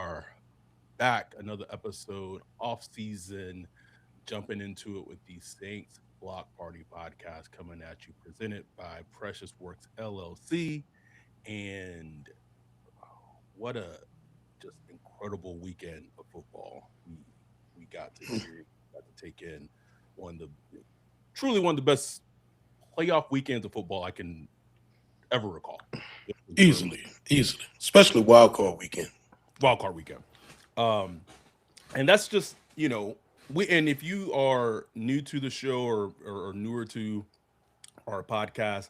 are back. Another episode, off season, jumping into it with the Saints Block Party podcast coming at you, presented by Precious Works LLC. And what a just incredible weekend of football we got to experience, got to take in one of the truly one of the best playoff weekends of football I can ever recall. In terms Easily, especially wild card weekend. wild card weekend. Um, and that's just we and if you are new to the show or newer to our podcast,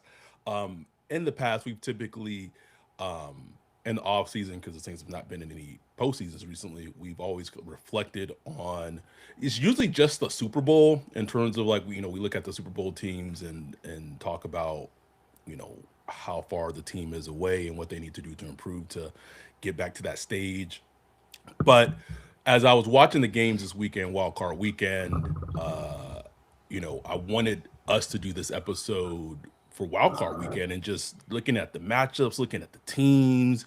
in the past we've typically in the off season, because the Saints have not been in any postseasons recently, we've always reflected on it's usually just the Super Bowl in terms of like we look at the Super Bowl teams and talk about you know how far the team is away and what they need to do to improve to get back to that stage. But as I was watching the games this weekend, wild card weekend, I wanted us to do this episode for wild card weekend and just looking at the matchups, looking at the teams,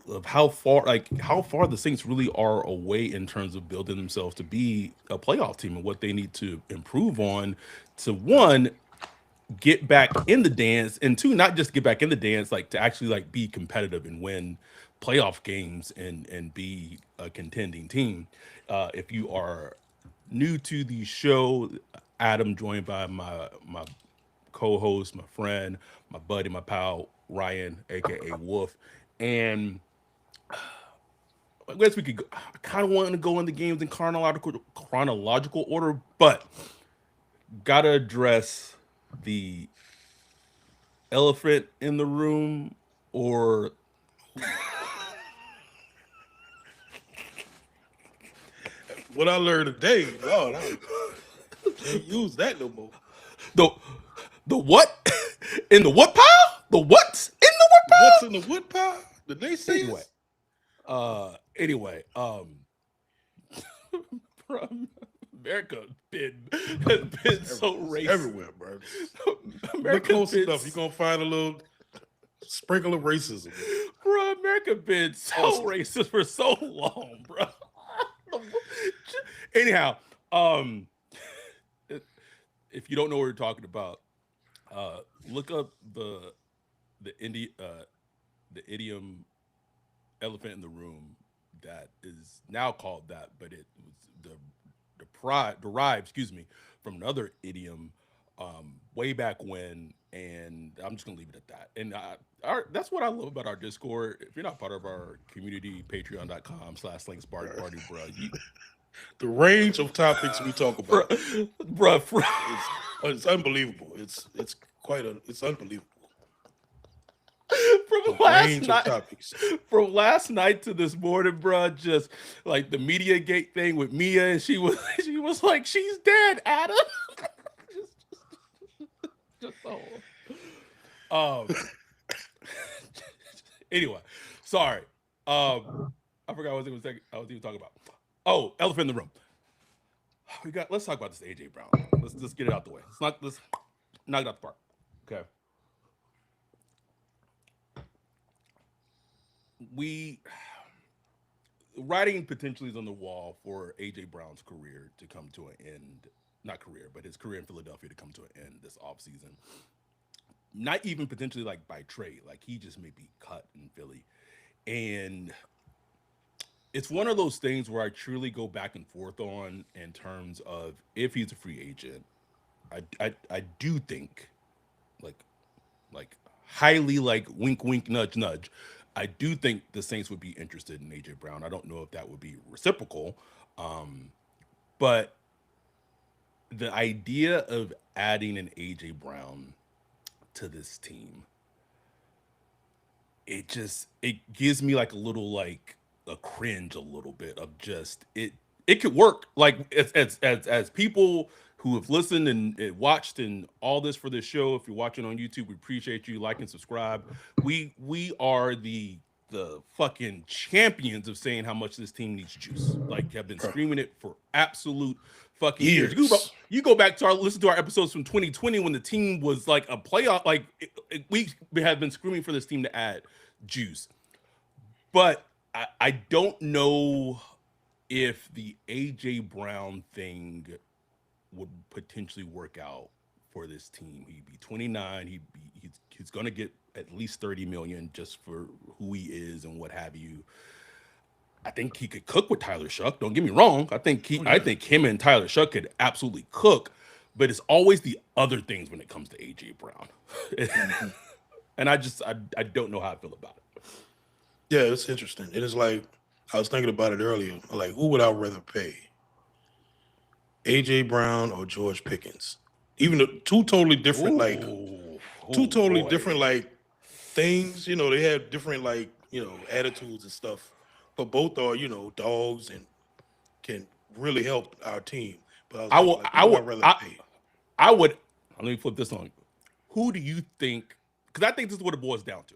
of how far the Saints really are away in terms of building themselves to be a playoff team and what they need to improve on to one get back in the dance, and two, not just get back in the dance, like to actually like be competitive and win playoff games and be a contending team. If you are new to the show, Adam, joined by my co-host, my friend, my buddy, my pal Ryan, aka Wolf, and I guess we could. I kind of want to go in the games in chronological order, but gotta address the elephant in the room, or What I learned today, Lord, I can't use that no more. the the what in the what pile? The what's in the what What's pile? in the wood pile? Did they say Anyway, anyway, bro, America has been so racist. everywhere, bro? Look America close been, enough, you're gonna find a little sprinkle of racism. bro. America been so Awesome. racist for so long, bro. Anyhow, if you don't know what we're talking about, look up the idiom elephant in the room that is now called that, but it was derived, excuse me, from another idiom way back when, and I'm just gonna leave it at that. And that's what I love about our Discord. If you're not part of our community, patreon.com/links party, bro, The range of topics we talk about bro, it's unbelievable. It's unbelievable. from The last range of night, topics. from last night to this morning, bro, just like the media gate thing with Mia, and she was like, she's dead, Adam. just so. Um. Anyway, sorry. I forgot what I was even talking about. Oh, elephant in the room. Let's talk about this AJ Brown. Let's just get it out the way. Let's knock it out the park. Okay. We writing potentially is on the wall for AJ Brown's career to come to an end. Not career, but his career in Philadelphia to come to an end this offseason. Not even potentially like by trade. Like he just may be cut in Philly. And it's one of those things where I truly go back and forth on in terms of if he's a free agent. I do think like highly like wink wink nudge nudge. I do think the Saints would be interested in AJ Brown. I don't know if that would be reciprocal, but the idea of adding an AJ Brown to this team, it gives me like a little like a cringe a little bit of just it could work like as people who have listened and watched and all this for this show. If you're watching on YouTube, we appreciate you. Like and subscribe. We are the fucking champions of saying how much this team needs juice. Like have been screaming it for absolute fucking years. You go back to listen to our episodes from 2020 when the team was like a playoff. Like we have been screaming for this team to add juice. But I don't know if the AJ Brown thing would potentially work out for this team. He'd be 29. He's going to get at least 30 million just for who he is and what have you. I think he could cook with Tyler Shuck. Don't get me wrong. Oh I yeah. think him and Tyler Shuck could absolutely cook, but it's always the other things when it comes to AJ Brown. Hmm. And I don't know how I feel about it. Yeah, it's interesting. It is like I was thinking about it earlier. Like, who would I rather pay, AJ Brown or George Pickens? Even the two totally different, like Ooh, two oh totally boy. different, like things. They have different, like attitudes and stuff. But both are, dogs and can really help our team. But I was I thinking, will like, who I would I will rather pay? I would let me flip this on. Who do you think? Because I think this is what it boils down to.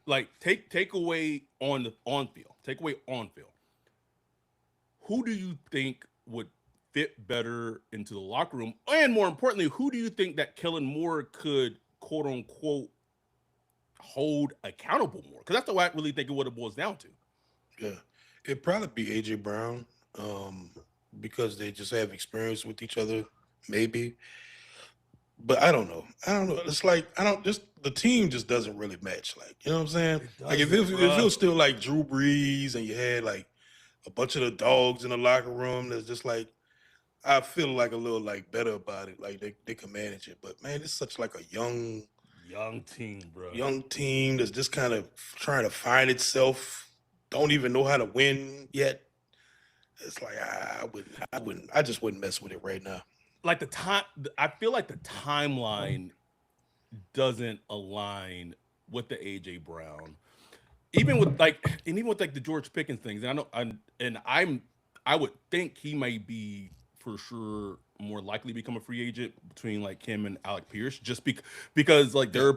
Like take away on the on field, take away on field. Who do you think would fit better into the locker room? And more importantly, who do you think that Kellen Moore could quote unquote hold accountable more? Because that's the way I really think of what it boils down to. Yeah, it'd probably be AJ Brown, um, because they just have experience with each other, maybe. But I don't know. I don't know. It's like I don't just the team just doesn't really match. Like what I'm saying. It Like doesn't, if it bruh. was still like Drew Brees and you had like a bunch of the dogs in the locker room, that's just like I feel like a little like better about it. Like they can manage it. But man, it's such like a Young team, bruh. young team that's just kind of trying to find itself. Don't even know how to win yet. It's like I just wouldn't mess with it right now. Like the time, I feel like the timeline doesn't align with the AJ Brown. Even with like, and even with like the George Pickens things. And I know, I would think he may be for sure more likely to become a free agent between like him and Alec Pierce, just because like Yeah.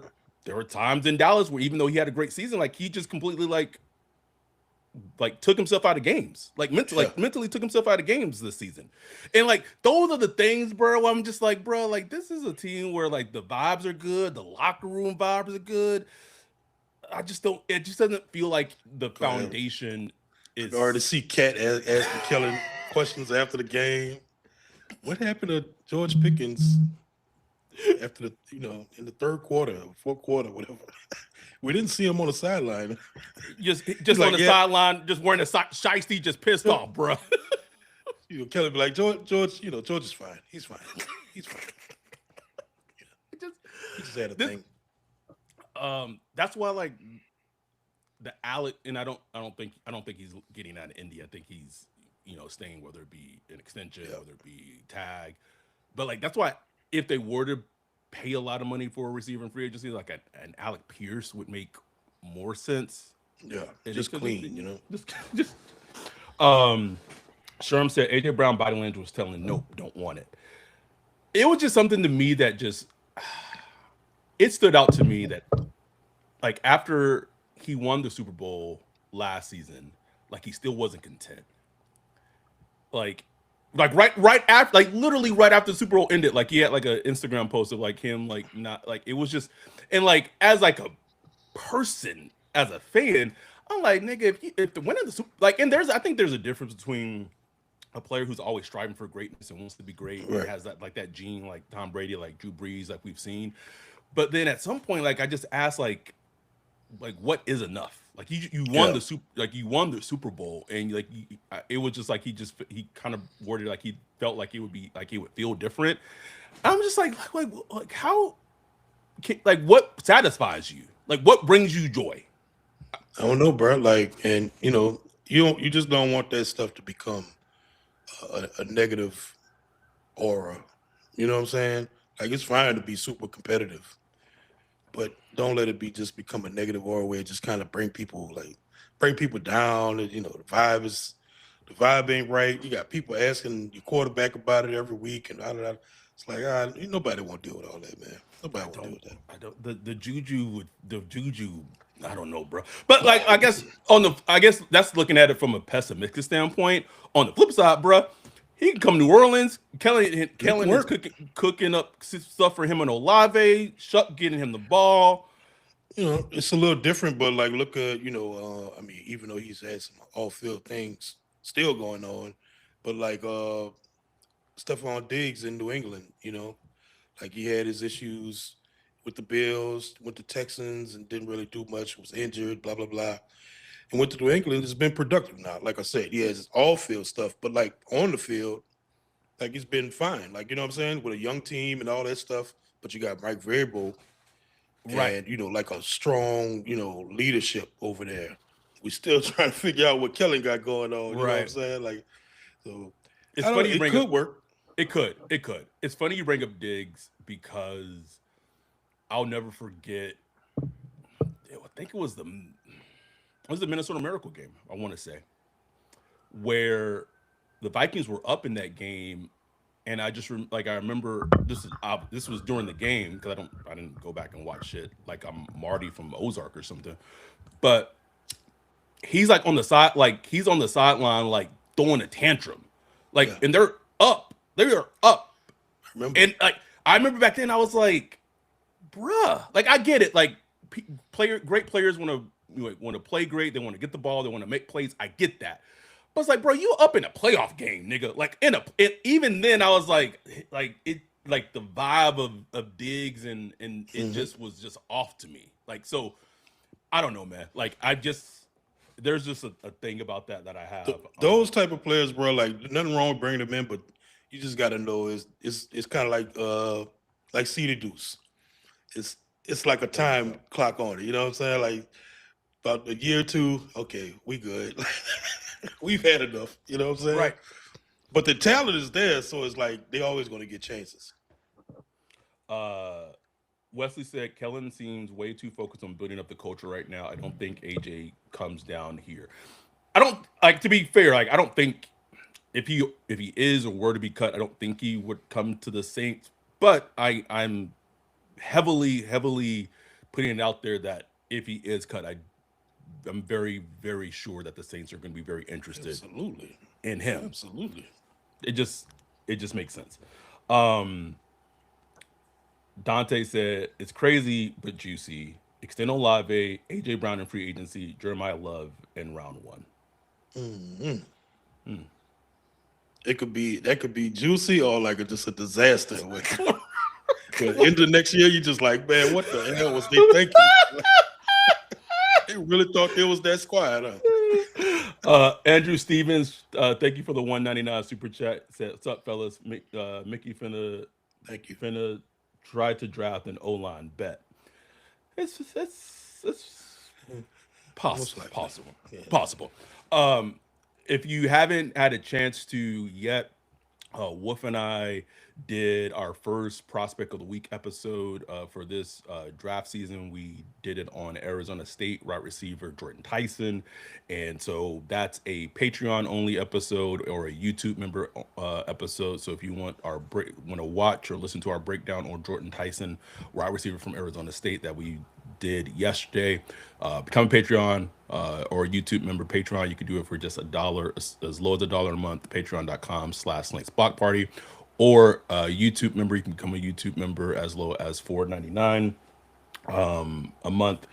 there were times in Dallas where even though he had a great season, like he just completely like took himself out of games, Yeah. like mentally took himself out of games this season, and like those are the things, bro. I'm just like, bro, like this is a team where like the vibes are good, the locker room vibes are good. I just don't. It just doesn't feel like the Go ahead. foundation I can already is. see Cat asking Kellen questions after the game. What happened to George Pickens after in the third quarter, fourth quarter, whatever? We didn't see him on the sideline. He's Just on like, the yeah, sideline, just wearing a shiesty, just pissed yeah. off, bro. Kelly be like, George, George is fine. He's fine. He's fine. just He just had a this, thing. that's why like the Alec, and I don't think he's getting out of India. I think he's staying, whether it be an extension, Yeah, whether it be tag. But like that's why if they were to pay a lot of money for a receiver in free agency, like an Alec Pierce would make more sense. yeah, And just because clean. just um Sherm said AJ Brown body language was telling nope, don't want it. It was just something to me that just it stood out to me that like after he won the Super Bowl last season, like he still wasn't content. Like right after like literally right after the Super Bowl ended, like he had like an Instagram post of like him like not like it was just and like as like a person as a fan, I'm like nigga if the winner of the Super like and there's I think there's a difference between a player who's always striving for greatness and wants to be great and Right. has that like that gene like Tom Brady like Drew Brees like we've seen, but then at some point like I just asked like what is enough like you won Yeah. the super like you won the Super Bowl and like it was just like he kind of worded like he felt like it would be like it would feel different. I'm just like how like what satisfies you like what brings you joy. I don't know, bro. Like, and you just don't want that stuff to become a negative aura. You know what I'm saying? Like, it's fine to be super competitive, but don't let it be just become a negative aura where it just kind of bring people down. And, the vibe ain't right. You got people asking your quarterback about it every week, and it's like nobody want to deal with all that, man. Nobody want to deal with that. I don't the juju I don't know, bro. But like I guess that's looking at it from a pessimistic standpoint. On the flip side, bro, he can come to New Orleans. Make it Kellen is work. cooking up stuff for him and Olave. Shuck getting him the ball. it's a little different, but like look at I mean, even though he's had some off field things still going on, but like Stephon Diggs in New England, like he had his issues with the Bills, went to Texans and didn't really do much, was injured, blah blah blah, and went to New England. Has been productive now. Like I said, he has all field stuff, but like on the field, like it's been fine. Like what I'm saying, with a young team and all that stuff. But you got Mike Vrabel Right. and like a strong, leadership over there. We still trying to figure out what Kellen got going on. You know what I'm Right. saying? Like, so It's I don't. funny you It bring up. could work. It could. It could. It's funny you bring up Diggs because I'll never forget. I think it was the Minnesota Miracle game. I want to say where the Vikings were up in that game, and I remember this was during the game because I didn't go back and watch shit like I'm Marty from Ozark or something, but he's on the sideline like throwing a tantrum, like Yeah, and they are up, I remember. and like I remember back then I was like, bruh, like I get it, like great players want to play great, they want to get the ball, they want to make plays. I get that, but it's like, bro, you up in a playoff game, nigga. Like even then, I was like the vibe of Diggs and it Hmm. just was just off to me. Like so, I don't know, man. Like I just there's just a thing about that I have. Those type of players, bro, like nothing wrong with bringing them in, but you just got to know it's kind of like see the deuce. It's like a There you time go. clock on it. You know what I'm saying? Like about a year or two, okay, we good. We've had enough. You know what I'm saying? Right. But the talent is there, so it's like they always going to get chances. Uh, Wesley said Kellen seems way too focused on building up the culture right now. I don't think AJ comes down here. I don't like to be fair. Like I don't think if he is or were to be cut, I don't think he would come to the Saints. But I'm heavily putting it out there that if he is cut, I'm very sure that the Saints are going to be very interested Absolutely, in him. absolutely. It just it just makes sense. Um, Dante said it's crazy but juicy. Extend Olave, AJ Brown in free agency, Jeremiah Love in round one. Hmm. Hmm. It could be that could be juicy or like just a disaster. But into next year, you just like, man, what the hell was they thinking? They really thought there was that squad, huh? Andrew Stevens, thank you for the 199 super chat. Said, "What's up, fellas? Mickey Thank you. finna try to draft an O line bet. It's Most possible, likely. possible, Yeah. possible. Um, if you haven't had a chance to yet, Wolf and I did our first prospect of the week episode for this draft season. We did it on Arizona State wide receiver Jordan Tyson, and so that's a Patreon only episode or a YouTube member episode. So if you want to watch or listen to our breakdown on Jordan Tyson, wide receiver from Arizona State that we did yesterday. Become a Patreon or a YouTube member. Patreon, you can do it for just $1, as low as $1 a month. Patreon.com/Links Block Party. Or YouTube member, you can become a YouTube member as low as $4.99 a month.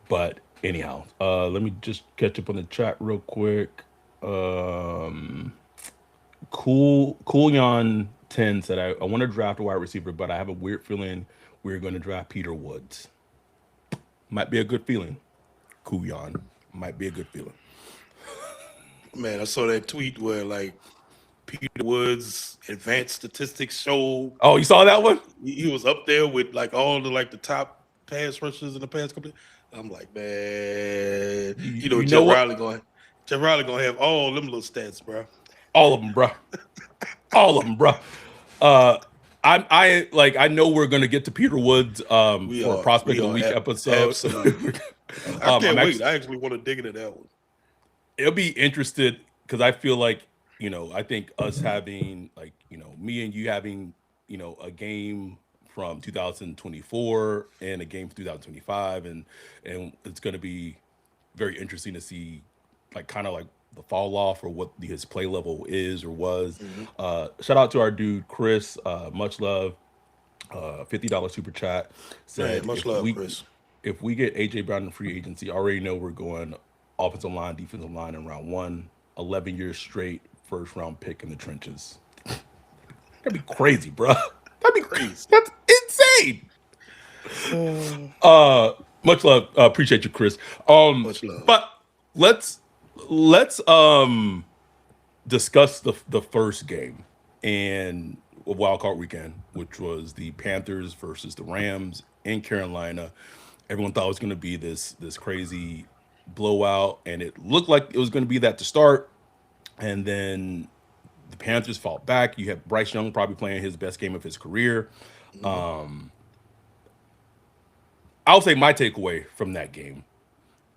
But anyhow, let me just catch up on the chat real quick. Cool Yon 10 said I want to draft a wide receiver, but I have a weird feeling we're going to draft Peter Woods. Might be a good feeling. Kuyan. Might be a good feeling. Man, I saw that tweet where like Peter Woods advanced statistics show Oh, you saw that one? he was up there with like all the top pass rushers in the past couple. I'm like, man, You know what? Jeff Riley gonna have all them little stats, bro. All of them, bro. All of them, bro. Uh, I know we're gonna get to Peter Woods for a prospect We of the are week episode. absolutely. I I'm can't wait. actually I actually want to dig into that one. it'll be interested because I feel like I think us having like me and you having a game from 2024 and a game from 2025 and it's going to be very interesting to see like kind of like the fall off or what his play level is or was. Mhm. Shout out to our dude Chris, much love. $50 super chat Man, said much love, Chris. if we get AJ Brown in free agency, I already know we're going offensive line, defensive line in round one, 11 years straight, first round pick in the trenches. That'd be crazy, bro. That'd be Crazy. that's insane. Uh, Uh, much love. Appreciate you, Chris. much love. But let's let's discuss the first game and wild card weekend, which was the Panthers versus the Rams in Carolina. Everyone thought it was going to be this crazy blowout, and it looked like it was going to be that to start. And then the Panthers fought back. You had Bryce Young probably playing his best game of his career. Mhm. I'll say my takeaway from that game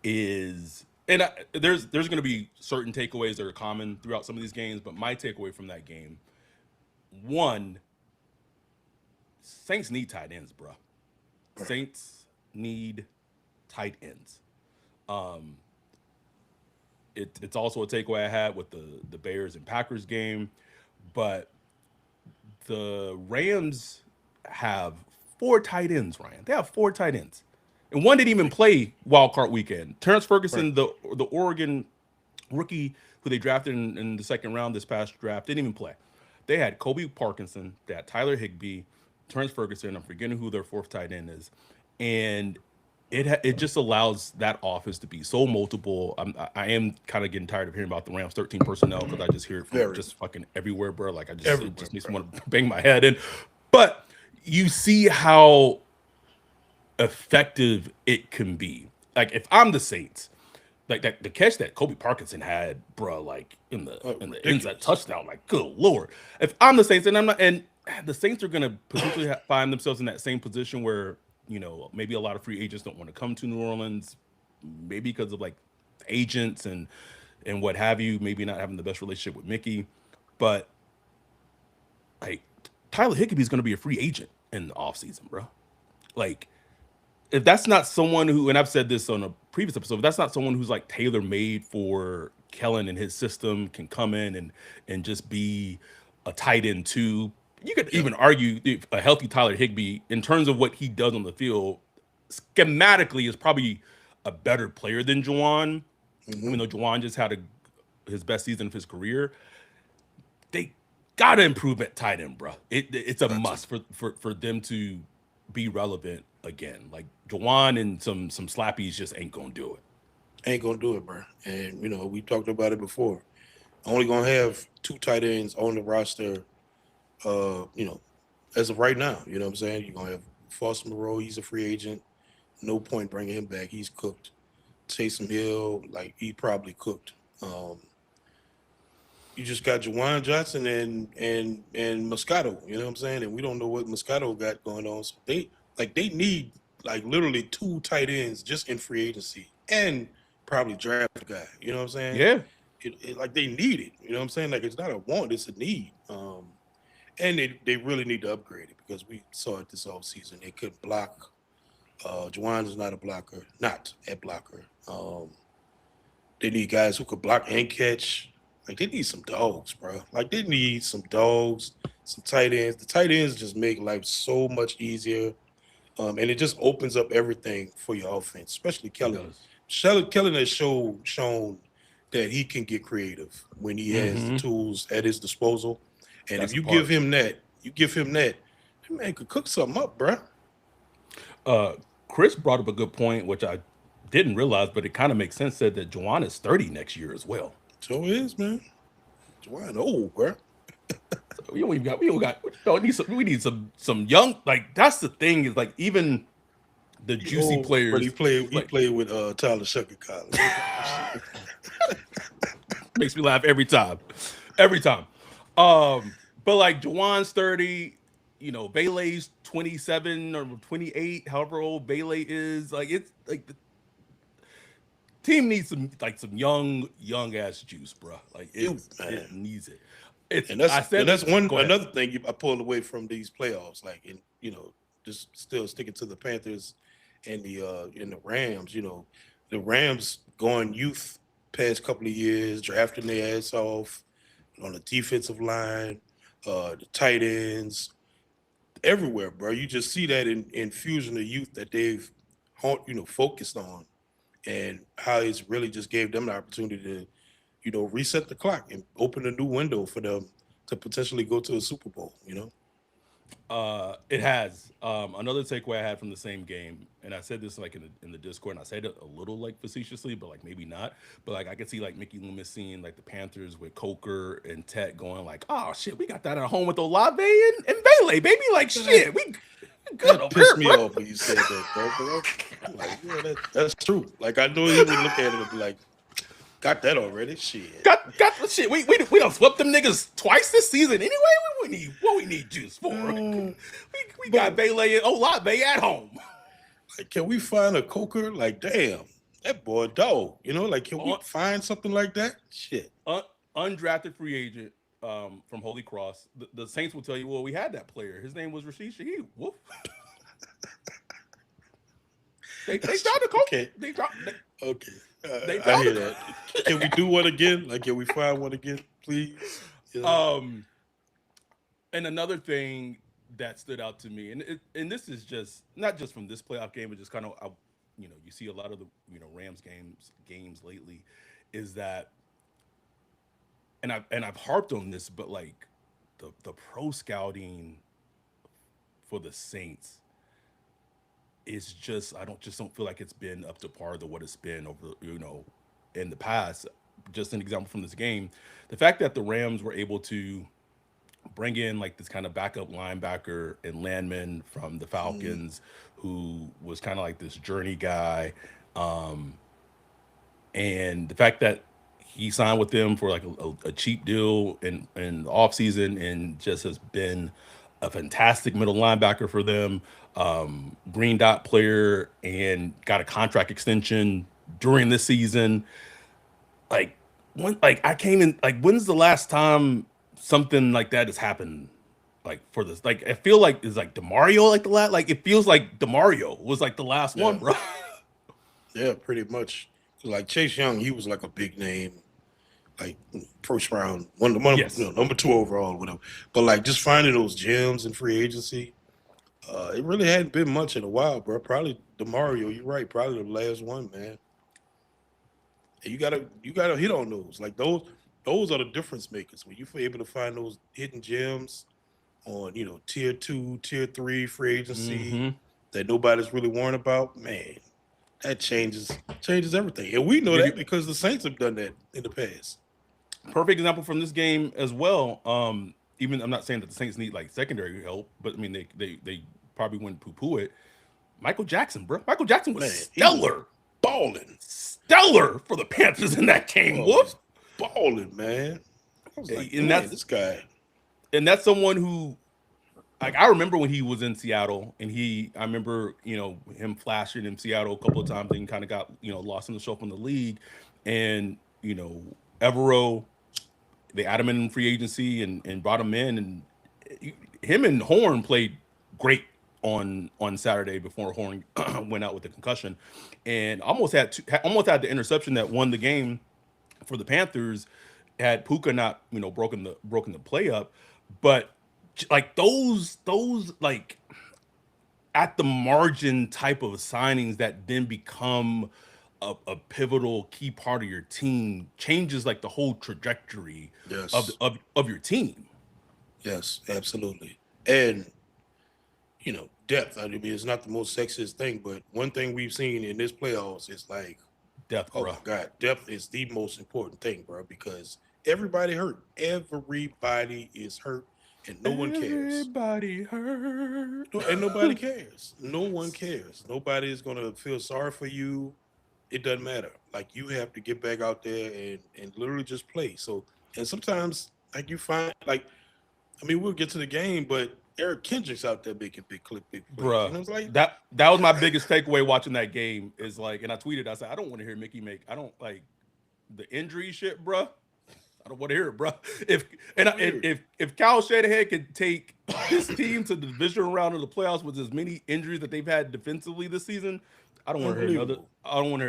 is, and there's going to be certain takeaways that are common throughout some of these games, but my takeaway from that game, one, Saints need tight ends, bro. Saints need tight ends. It's also a takeaway I had with the Bears and Packers game, but the Rams have four tight ends. Ryan, they have four tight ends, and one didn't even play wild card weekend. Terrence Right. Ferguson, the Oregon rookie who they drafted in the second round this past draft, didn't even play. They had Kobe Parkinson, they had Tyler Higbee, Terrence Ferguson. I'm forgetting who their fourth tight end is, and it just allows that offense to be so multiple. I am kind of getting tired of hearing about the Rams 13 personnel because I just hear it from Very just fucking everywhere, bro. Like it everywhere, just makes me bro. want to bang my head in. But you see how effective it can be. Like if I'm the Saints, like that the catch that Kobe Parkinson had, bro, like in the inside Ridiculous. touchdown, like good lord. If I'm the Saints, and I'm not, and the Saints are gonna potentially find themselves in that same position where maybe a lot of free agents don't want to come to New Orleans, maybe because of like agents and what have you, maybe not having the best relationship with Mickey, but like Tyler Higbee is gonna be a free agent in the offseason, bro. Like if that's not someone who, and I've said this on a previous episode, if that's not someone who's like tailor made for Kellen and his system, can come in and just be a tight end too. You could Yep. even argue if a healthy Tyler Higbee, in terms of what he does on the field, schematically is probably a better player than Juwan. Hmm. Even though Juwan just had his best season of his career, they gotta improve at tight end, bro. It's a Got to. must for them to be relevant again. Like Jawan and some slappies just ain't gonna do it. Ain't gonna do it, bro. And we talked about it before. Only gonna have two tight ends on the roster. Uh, you know, as of right now, you know what I'm saying. You're gonna have Foster Moreau. He's a free agent. No point bringing him back. He's cooked. Taysom Hill, like he probably cooked. Um, you just got Jawan Johnson and Moscato. You know what I'm saying? And we don't know what Moscato got going on. So they need like literally two tight ends just in free agency and probably draft a guy. You know what I'm saying? Yeah, Like they need it. You know what I'm saying? Like it's not a want, it's a need. And they really need to upgrade it because we saw it this off season. They could block. Juwan is not a blocker, not a blocker. They need guys who could block and catch. Like they need some dogs, bro. Like they need some dogs, some tight ends. The tight ends just make life so much easier, and it just opens up everything for your offense, especially it Kellen. does. Kellen has shown that he can get creative when he has the Mm-hmm. tools at his disposal, and if That's the you give part. him that, that man could cook something up, bro. Uh, Chris brought up a good point, which I didn't realize, but it kind of makes sense. Said that Jawan is 30 next year as well. So it is, man. Juwan old, bro. So we don't need we need some young, like that's the thing, is like even the He juicy old, but he players played he like played with Tyler Shuck in college. makes me laugh every time. Every time. But like Jawan's 30, Bele's 27 or 28, however old Bele is. Like it's like the team needs some young ass juice, bro. Like Youth, it man. needs it. It's And that's I and said that's one go ahead. another thing I pulled away from these playoffs. Like, and just still sticking to the Panthers and the Rams. The Rams going youth past couple of years, drafting their ass off on the defensive line, the tight ends, everywhere, bro. You just see that in infusion of youth that they've focused on, and how it's really just gave them the opportunity to, reset the clock and open a new window for them to potentially go to a Super Bowl. It has. Another takeaway I had from the same game, and I said this like in the Discord, and I said it a little like facetiously, but like maybe not. But like I could see like Mickey Loomis seeing like the Panthers with Coker and Tech going like, oh shit, we got that at home with Olave and Bailey, baby. Like shit, we good That over pissed here, me bro. off when you said that, bro. I'm like, yeah, that's true. Like I know he would look at it and be like, got that already? Shit. Got the shit. We don't swept them niggas twice this season anyway. We need juice for. We got But Bailey and Olave at home. like, can we find a Coker? Like, damn, that boy dog. Like, can we find something like that? Shit. Undrafted free agent from Holy Cross. The Saints will tell you, well, we had that player. His name was Rashid Shaheed. Whoop. They dropped the Coker. Okay. They dropped. Okay. They I hear that. Can we do one again? Like, can we find one again, please? And another thing that stood out to me, and this is just not just from this playoff game, but just kind of you see a lot of the Rams games lately, is that, and I've harped on this, but like the pro scouting for the Saints is just don't feel like it's been up to par to what it's been over in the past. Just an example from this game, the fact that the Rams were able to bring in like this kind of backup linebacker and Landman from the Falcons, who was kind of like this journey guy, and the fact that he signed with them for like a cheap deal in the offseason and just has been a fantastic middle linebacker for them, green dot player, and got a contract extension during this season. Like I came in, like, when's the last time something like that has happened? Like for this, like I feel like it's like DeMario, like the last, like it feels like DeMario was like the last one, bro. Yeah, pretty much. Like Chase Young, he was like a big name, like first round, Yes. number 2 overall, whatever. But like just finding those gems in free agency, it really hadn't been much in a while, bro. Probably DeMario, you're right, probably the last one, man. And you gotta hit on those. Like those are the difference makers when you're able to find those hidden gems on tier 2, tier 3 free agency that nobody's really worrying about. Man, that changes everything, and we know that because the Saints have done that in the past. Perfect example from this game as well. Even I'm not saying that the Saints need like secondary help, but I mean they probably wouldn't poo-poo it. Michael Jackson, bro. Michael Jackson was stellar, stellar for the Panthers in that game. Whoop, balling, man. I was like, and that's this guy, and that's someone who, like, I remember when he was in Seattle, and I remember him flashing in Seattle a couple of times, and kind of got lost in the shelf in the league, and Evero, they added him in free agency and brought him in, and him and Horn played great on Saturday before Horn went out with the concussion, and almost had the interception that won the game for the Panthers, had Puka not broken the play up. But like those like at the margin type of signings that then become a pivotal key part of your team changes like the whole trajectory of your team. Yes, absolutely. And depth. I mean, it's not the most sexiest thing, but one thing we've seen in this playoffs is like Depth, oh bro. my God, depth is the most important thing, bro, because everybody hurt. Everybody is hurt, and no one cares. Everybody hurt. And nobody cares. No one cares. Nobody is gonna feel sorry for you. It doesn't matter. Like you have to get back out there and literally just play. So and sometimes like you find like I mean we'll get to the game, but Eric Kendrick's out there making big plays. Bruh, Like that was my biggest takeaway watching that game is like, and I tweeted, I said, I don't want to hear Mickey make, I don't like the injury shit, bruh. I don't want to hear it, bruh. If Kyle Shanahan could take his team to the divisional round of the playoffs with as many injuries that they've had defensively this season, I don't want to hear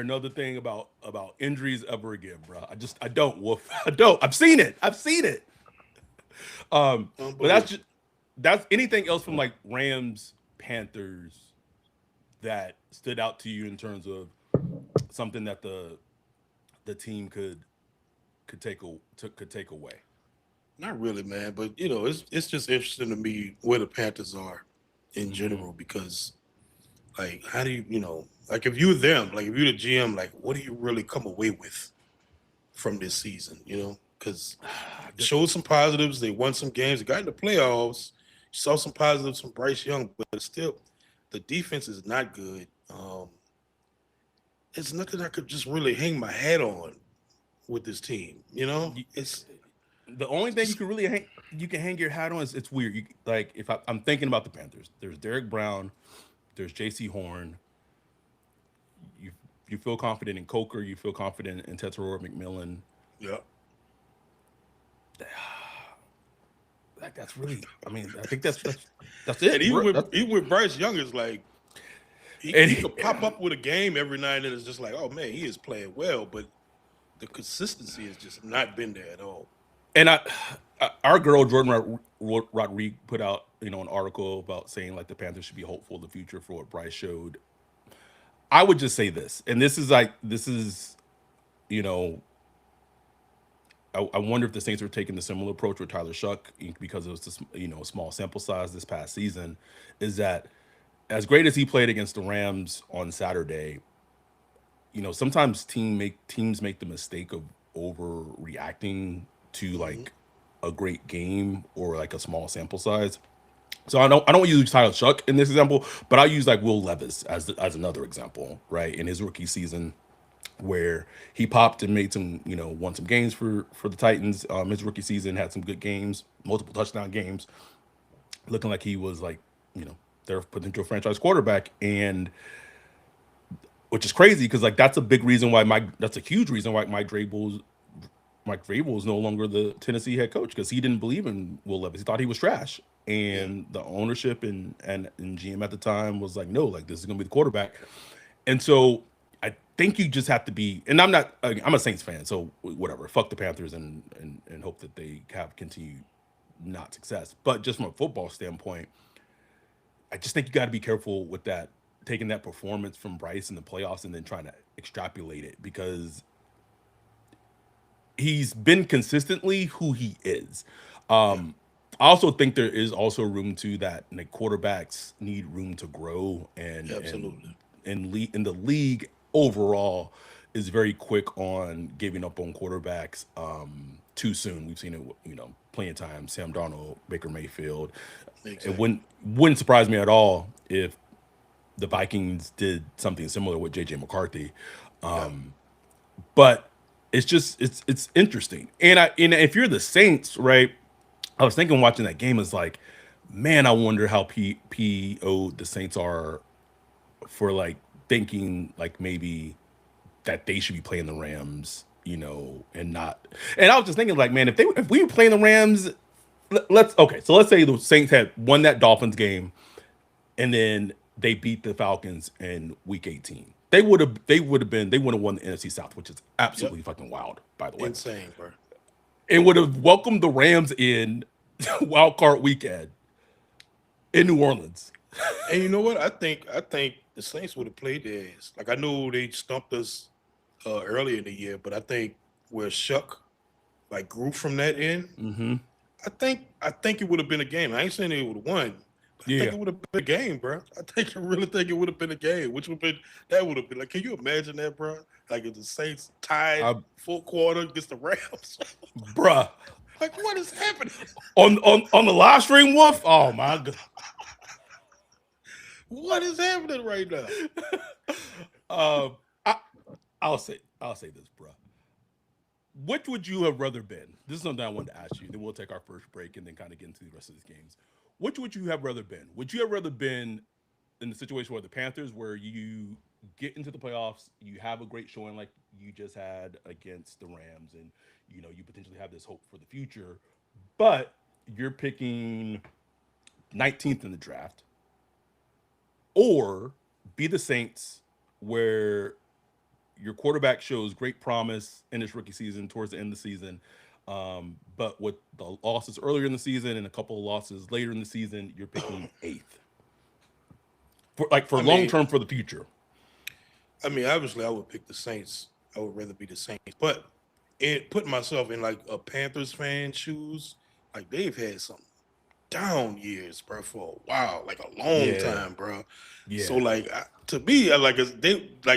another thing about injuries ever again, bro. I don't. Woof. I don't. I've seen it. But that's anything else from like Rams, Panthers. that stood out to you in terms of something that the team could take away? Not really, man. But it's just interesting to me where the Panthers are in Mm-hmm. general because, like, how do like, if you're them, like, if you're the GM, like, what do you really come away with from this season? Because showed some positives. They won some games. They got in the playoffs. Saw some positives from Bryce Young, but still, the defense is not good. It's nothing I could just really hang my hat on with this team. It's The only thing just you can hang your hat on is it's weird. Like if I'm thinking about the Panthers, there's Derek Brown, there's J.C. Horn. You you feel confident in Coker, you feel confident in Tetsuo McMillan. yeah. Like that's really, I mean, I think that's And it. even with Bryce Young, is like he And could pop up with a game every night, and it's just like, oh man, he is playing well, but the consistency has just not been there at all. and our girl Jordan Rodriguez put out an article about saying like the Panthers should be hopeful of the future for what Bryce showed. I would just say this, and this is you know I wonder if the Saints are taking the similar approach with Tyler Shuck because it was just, a small sample size this past season. Is that as great as he played against the Rams on Saturday? Sometimes teams make the mistake of overreacting to Hmm. like a great game or like a small sample size. So I don't use Tyler Shuck in this example, but I use like Will Levis as another example, right? In his rookie season, where he popped and made some, won some games for the Titans. His rookie season had some good games, multiple touchdown games, looking like he was like, their potential franchise quarterback, and which is crazy because like that's a huge reason why Mike Vrabel is no longer the Tennessee head coach because he didn't believe in Will Levis. He thought he was trash, Yeah. and the ownership and GM at the time was like, no, like this is gonna be the quarterback. And so I think you just have to be. And I'm a Saints fan, so whatever. Fuck the Panthers and hope that they have continued not success. But just from a football standpoint, I just think you got to be careful with that, taking that performance from Bryce in the playoffs and then trying to extrapolate it because he's been consistently who he is. Yeah. I also think there is also room to that like quarterbacks need room to grow Absolutely. in the league overall is very quick on giving up on quarterbacks too soon. We've seen it, playing time. Sam Darnold, Baker Mayfield. It Exactly. wouldn't surprise me at all if the Vikings did something similar with JJ McCarthy. Yeah. But it's interesting. And if you're the Saints, right? I was thinking watching that game is like, man, I wonder how PO the Saints are for like thinking like maybe that they should be playing the Rams, and not. And I was just thinking like, man, if we were playing the Rams, let's say the Saints had won that Dolphins game and then they beat the Falcons in Week 18. They would have won the NFC South, which is Yep. absolutely fucking wild, by the way. Insane, bro. And would have welcomed the Rams in wild card weekend in New Orleans. And you know what? I think the Saints would have played their ass. Like, I know they stumped us earlier in the year, but I think where Shuck like grew from that end, Mm-hmm. I think it would have been a game. I ain't saying they would have won, but I think Yeah. it would have been a game, bro. I really think it would have been a game, which would have been that would have been like, can you imagine that, bro? Like, if the Saints tied I, full quarter against the Rams, bruh. like, what is happening? On the live stream, Wolf. Oh my god. What is happening right now? Um, I, I'll say this, bruh. Which would you have rather been? This is something I wanted to ask you. Then we'll take our first break and then kind of get into the rest of these games. Which would you have rather been? Would you have rather been in the situation where the Panthers, where you get into the playoffs, you have a great showing like you just had against the Rams, and you potentially have this hope for the future, but you're picking 19th in the draft, or be the Saints, where your quarterback shows great promise in his rookie season towards the end of the season. But with the losses earlier in the season and a couple of losses later in the season, you're picking eighth. for I long mean, term for the future. I mean, obviously, I would pick the Saints. I would rather be the Saints, but putting myself in like a Panthers fan shoes, like they've had some down years, bro, for a while, like a long Yeah, time, bro. So yeah. like to me, I like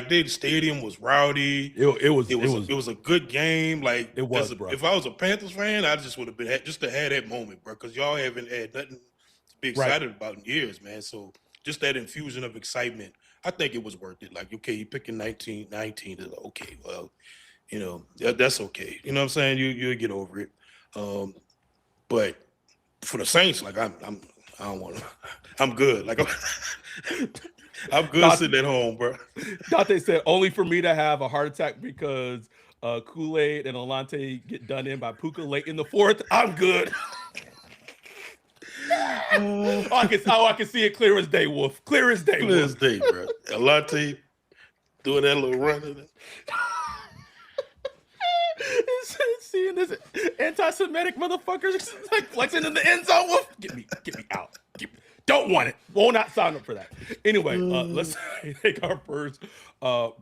their stadium was rowdy. It was It it was was it was a good game. Like it was, bro. if I was a Panthers fan, I just would have been just to have that moment, bro, because y'all haven't had nothing to be Right. excited about in years, man. So just that infusion of excitement, I think it was worth it. Like, okay, you picking 1919, okay, well, that's okay. You know what I'm saying? You'll get over it. Um, but for the Saints, like I don't want to. I'm good. Like I'm good Dante, sitting at home, bro. Dante said only for me to have a heart attack because Kool-Aid and Alante get done in by Puka late in the fourth. I'm good. I can see it clear as day, Wolf. Clear as day, Clear Wolf. as day, bro. Alante doing that little run. Seeing this anti-Semitic motherfuckers like flexing in the end zone. Wolf. Get me out. Don't want it. Will not sign up for that. Anyway, let's take our first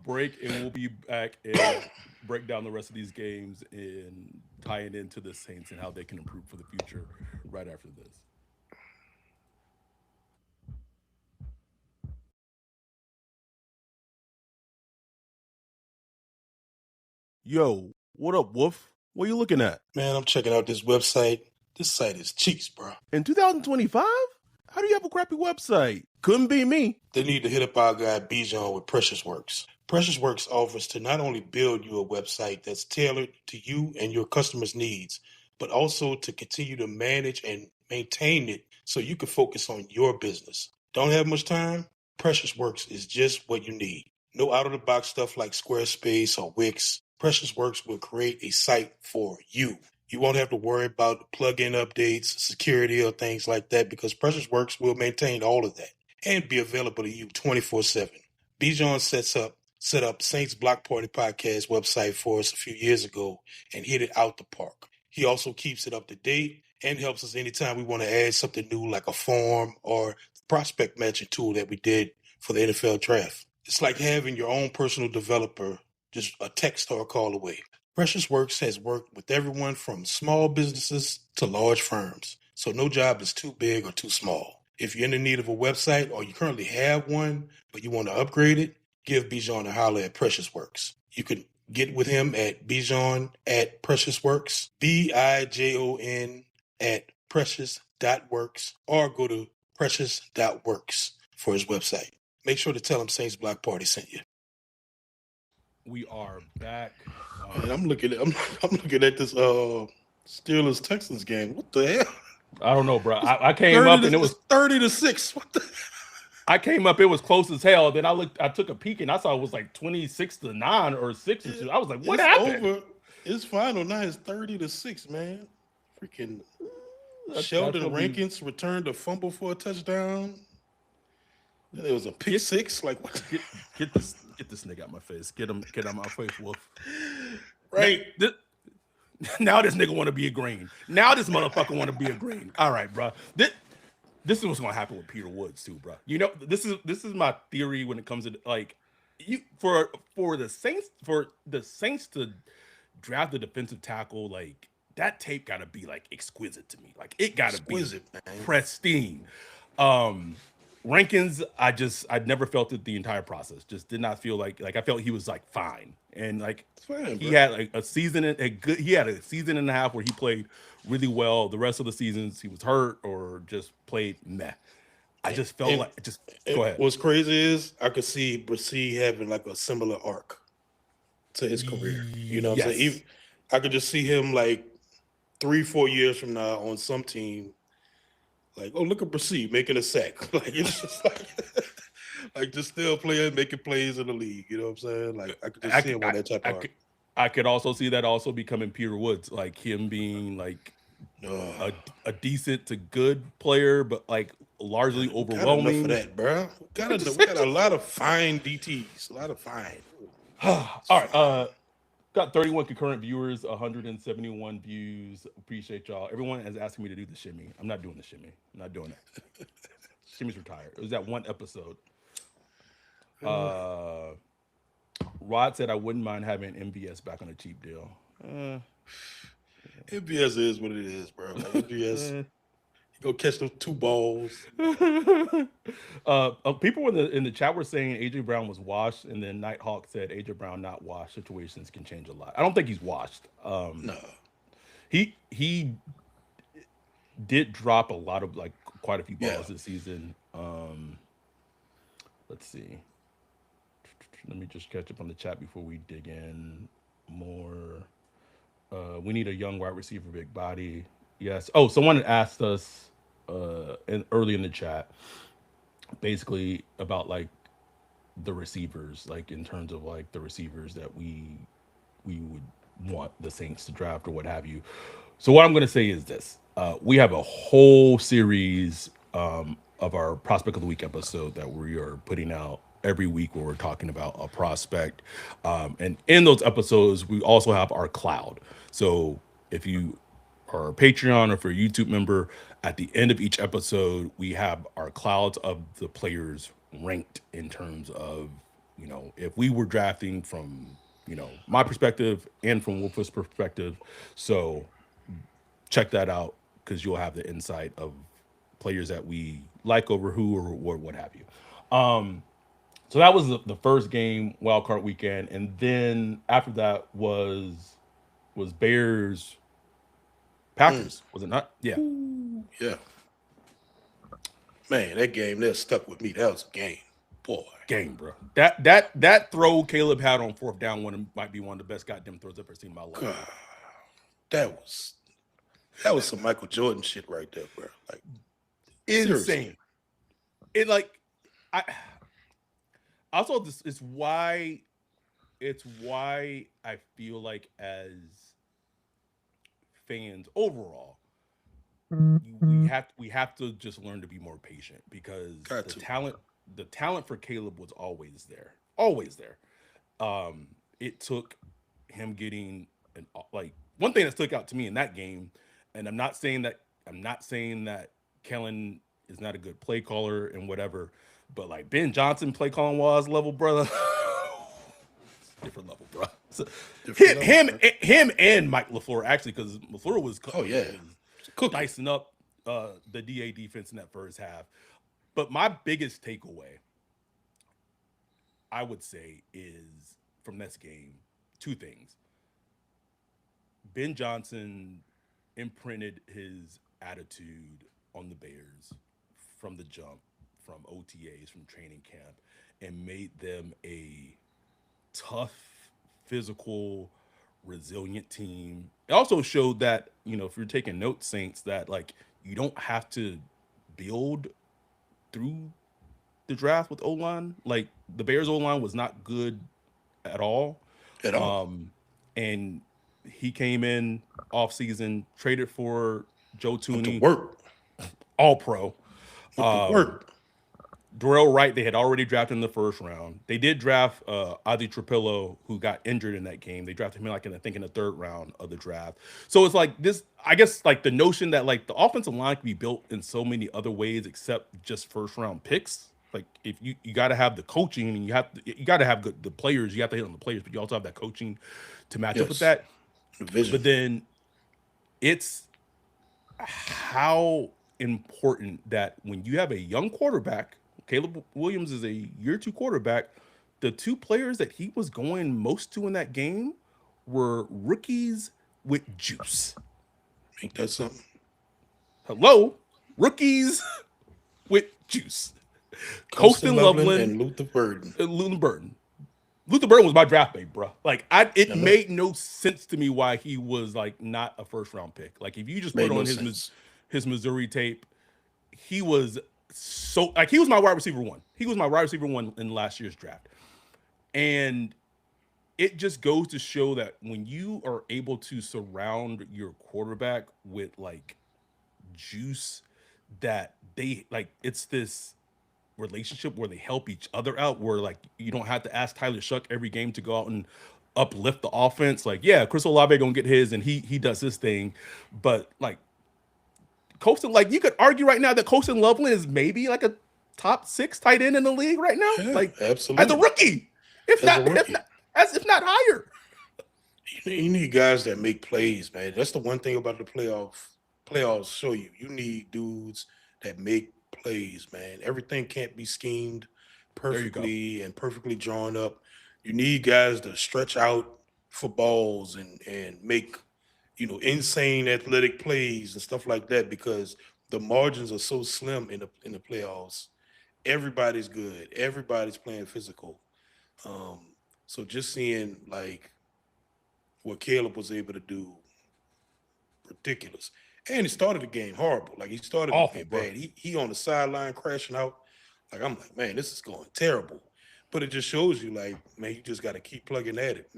break, and we'll be back and break down the rest of these games and tie it into the Saints and how they can improve for the future right after this. Yo, what up, Wolf? What are you looking at? Man, I'm checking out this website. This site is cheeks, bro. In 2025? How do you have a crappy website? Couldn't be me. They need to hit up our guy Bijan with Precious Works. Precious Works offers to not only build you a website that's tailored to you and your customers' needs, but also to continue to manage and maintain it so you can focus on your business. Don't have much time? Precious Works is just what you need. No out-of-the-box stuff like Squarespace or Wix. Precious Works will create a site for you. You won't have to worry about plugin updates, security, or things like that because Precious Works will maintain all of that and be available to you 24/7. Bijan set up Saints Block Party Podcast website for us a few years ago and hit it out the park. He also keeps it up to date and helps us anytime we want to add something new like a form or prospect matching tool that we did for the NFL draft. It's like having your own personal developer just a text or a call away. Precious Works has worked with everyone from small businesses to large firms, so no job is too big or too small. If you're in the need of a website or you currently have one, but you want to upgrade it, give Bijan a holler at Precious Works. You can get with him at Bijan at Precious Works, Bijon at precious.works, or go to precious.works for his website. Make sure to tell him Saints Block Party sent you. We are back. And I'm looking at this Steelers Texans game. What the hell? I don't know, bro. I came up and it was 30-6. What the? I came up, it was close as hell. Then I took a peek and I saw it was like 26-9 or 6 or 2. I was like, what happened? Over. It's final now. It's 30-6, man. Freaking Sheldon Rankins returned a fumble for a touchdown. Then there was a pick six. Like what? Get this nigga out my face. Get out my face, Wolf. Right. Now this nigga want to be a green. Now this motherfucker want to be a green. All right, bro. This is what's gonna happen with Peter Woods too, bro. You know, this is my theory when it comes to like for the Saints to draft the defensive tackle, like that tape gotta be like exquisite to me. Like it gotta be pristine. Rankins, I'd never felt it the entire process. Just did not feel like I felt he was like fine. And like he had like a season and a half where he played really well. The rest of the seasons he was hurt or just played meh. I just felt go ahead. What's crazy is I could see Brissy having like a similar arc to his career. You know what I'm saying? I could just see him like 3-4 years from now on some team. Like, oh, look at Brissy making a sack. Like it's just like just still playing, making plays in the league. You know what I'm saying? Like I could just see him on that type of arc. I could also see that also becoming Peter Woods, like him being like a decent to good player, but like largely overwhelming. Got enough of that, bro. We got a lot of fine DTs, a lot of fine. All right, got 31 concurrent viewers, 171 views. Appreciate y'all. Everyone is asking me to do the shimmy. I'm not doing the shimmy. I'm not doing it. Shimmy's retired. It was that one episode. Uh, Rod said I wouldn't mind having MVS back on a cheap deal. MVS is what it is, bro. Like MVS, you go catch those two balls. People in the chat were saying AJ Brown was washed, and then Nighthawk said AJ Brown not washed. Situations can change a lot. I don't think he's washed. No. He did drop a lot of like quite a few balls Yeah. this season. Let's see. Let me just catch up on the chat before we dig in more. We need a young wide receiver, big body. Yes. Oh, someone asked us early in the chat, basically about like the receivers, like in terms of like the receivers that we would want the Saints to draft or what have you. So what I'm going to say is this: we have a whole series of our prospect of the week episode that we are putting out every week where we're talking about a prospect, and in those episodes we also have our cloud. So if you are a Patreon or if you're a YouTube member, at the end of each episode we have our clouds of the players ranked in terms of, you know, if we were drafting from, you know, my perspective and from Wolf's perspective. So check that out because you'll have the insight of players that we like over who or what have you. So that was the first game, wildcard weekend, and then after that was Bears Packers, was it not? Yeah. Yeah. Man, that game that stuck with me. That was a game. Boy. Game, bro. That throw Caleb had on fourth down might be one of the best goddamn throws I've ever seen in my life. God, that was some Michael Jordan shit right there, bro. Like Insane. seriously. It like I also this is why I feel like as fans overall, we have to just learn to be more patient because the talent for Caleb was always there. Always there. It took him getting like one thing that stuck out to me in that game, and I'm not saying that Kellen is not a good play caller and whatever, but like Ben Johnson play calling was level, brother. Different level, bro. So, him and Mike LaFleur actually, because LaFleur was dicing up the DA defense in that first half. But my biggest takeaway, I would say, is from this game, two things. Ben Johnson imprinted his attitude on the Bears from the jump, from OTAs, from training camp, and made them a tough, physical, resilient team. It also showed that, you know, if you're taking notes, Saints, that like you don't have to build through the draft with O-line. Like the Bears O-line was not good at all. And he came in off season, traded for Joe Tooney, all pro. Darrell Wright, they had already drafted in the first round. They did draft Adi Trapillo, who got injured in that game. They drafted him in the third round of the draft. So it's like this, I guess, like the notion that like the offensive line can be built in so many other ways except just first round picks. Like if you got to have the coaching and you got to have the players. You have to hit on the players, but you also have that coaching to match up with that. But then it's how important that when you have a young quarterback, Caleb Williams is a year two quarterback, the two players that he was going most to in that game were rookies with juice. Ain't that something? Hello? Rookies with juice. Colston Loveland and Luther Burden. Luther Burden was my draft bait, bro. Like it made no sense to me why he was like not a first round pick. Like if you just put on his Missouri tape, he was so like he was my wide receiver one. He was my wide receiver one in last year's draft. And it just goes to show that when you are able to surround your quarterback with like juice, that they like it's this relationship where they help each other out, where like you don't have to ask Tyler Shuck every game to go out and uplift the offense. Like, yeah, Chris Olave gonna get his and he does his thing, but like Colston, like you could argue right now that Colston Loveland is maybe like a top 6 tight end in the league right now. Yeah, Like absolutely. as a rookie, if As a not, rookie. if not higher. You need guys that make plays, man. That's the one thing about the playoffs show you. You need dudes that make plays, man. Everything can't be schemed There you go. perfectly and perfectly drawn up. You need guys to stretch out for balls and make, insane athletic plays and stuff like that because the margins are so slim in the playoffs. Everybody's good. Everybody's playing physical. So just seeing like what Caleb was able to do, ridiculous. And he started the game horrible. Like he started the Awful, game bro. bad. He on the sideline crashing out. Like I'm like, man, this is going terrible. But it just shows you, like, man, you just got to keep plugging at it.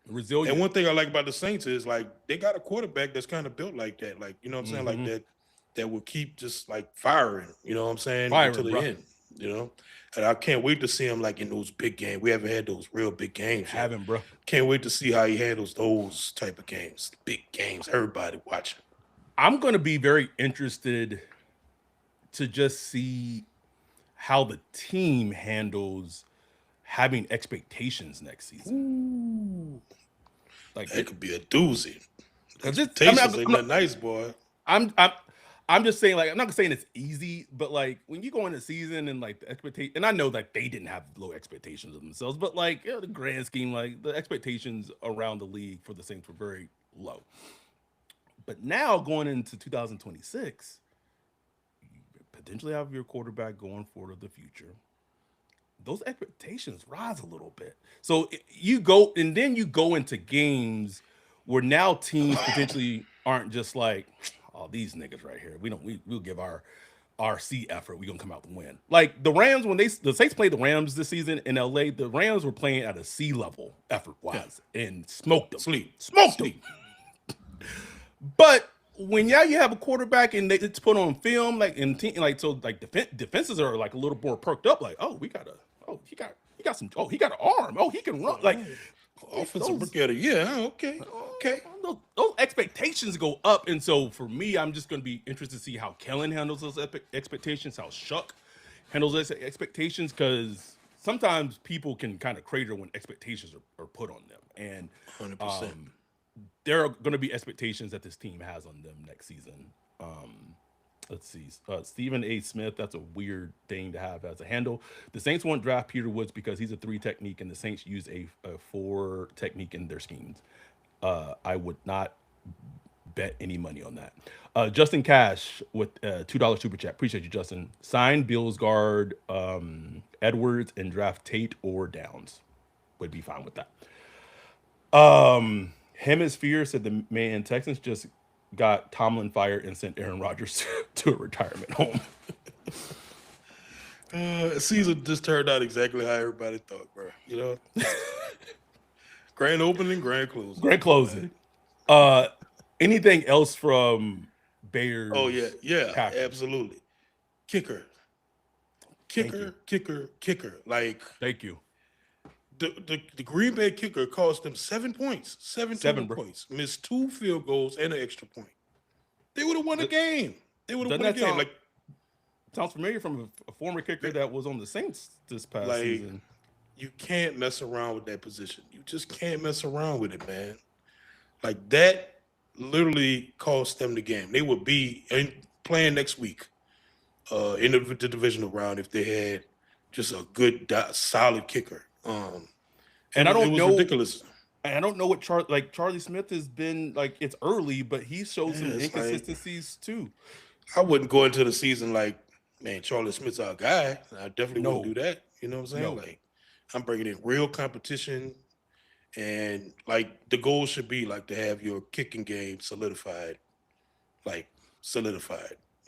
Resilient. And one thing I like about the Saints is like they got a quarterback that's kind of built like that. Like, you know what I'm saying? Like that will keep just like firing, you know what I'm saying? Firing, Until the bro. end. And I can't wait to see him like in those big games. We haven't had those real big games yet. Haven't, bro. Can't wait to see how he handles those type of games. Big games, everybody watching. I'm going to be very interested to just see how the team handles having expectations next season. Ooh. Like That could be a doozy. Expectations Ain't that nice, boy. I'm just saying, like, I'm not saying it's easy, but like when you go into the season and like the expectation, and I know that they didn't have low expectations of themselves, but like the grand scheme, like the expectations around the league for the Saints were very low. But now going into 2026, you potentially have your quarterback going forward of the future. Those expectations rise a little bit. So you go and then you go into games where now teams potentially aren't just like, oh, these niggas right here. We'll give our C effort. We're gonna come out and win. Like the Rams, when the Saints played the Rams this season in LA, the Rams were playing at a C level effort wise and smoked them. Smoked them. But when you have a quarterback and it's put on film, like in team, like so, like defenses are like a little more perked up. Like, oh, he got some. Oh, he got an arm. Oh, he can run. Like offensive rookie of the year. Okay. Those expectations go up, and so for me, I'm just going to be interested to see how Kellen handles those expectations, how Shuck handles those expectations, because sometimes people can kind of crater when expectations are put on them, and 100%. There are going to be expectations that this team has on them next season. Let's see. Stephen A. Smith, that's a weird thing to have as a handle. The Saints won't draft Peter Woods because he's a 3 technique, and the Saints use a 4 technique in their schemes. I would not bet any money on that. Justin Cash with $2 super chat. Appreciate you, Justin. Sign Bills guard Edwards and draft Tate or Downs. Would be fine with that. Hemisphere said the man Texans just got Tomlin fired and sent Aaron Rodgers to a retirement home. Season just turned out exactly how everybody thought, bro. Grand opening, grand closing. Grand closing. Anything else from Bears? Oh yeah, Packers? absolutely. Kicker. Like, thank you. The Green Bay kicker cost them 7 points. Seven points. Missed 2 field goals and an extra point. They would have won the game. They would have won the game. Sounds familiar from a former kicker that was on the Saints this past season. You can't mess around with that position. You just can't mess around with it, man. Like, that literally cost them the game. They would be playing next week in the divisional round if they had just a good, solid kicker. And I don't know. Ridiculous. I don't know what Charlie Smith has been like. It's early, but he showed some inconsistencies too. I wouldn't go into the season like, man, Charlie Smith's our guy. I definitely wouldn't do that. You know what I'm saying? Like, I'm bringing in real competition, and like the goal should be like to have your kicking game solidified. You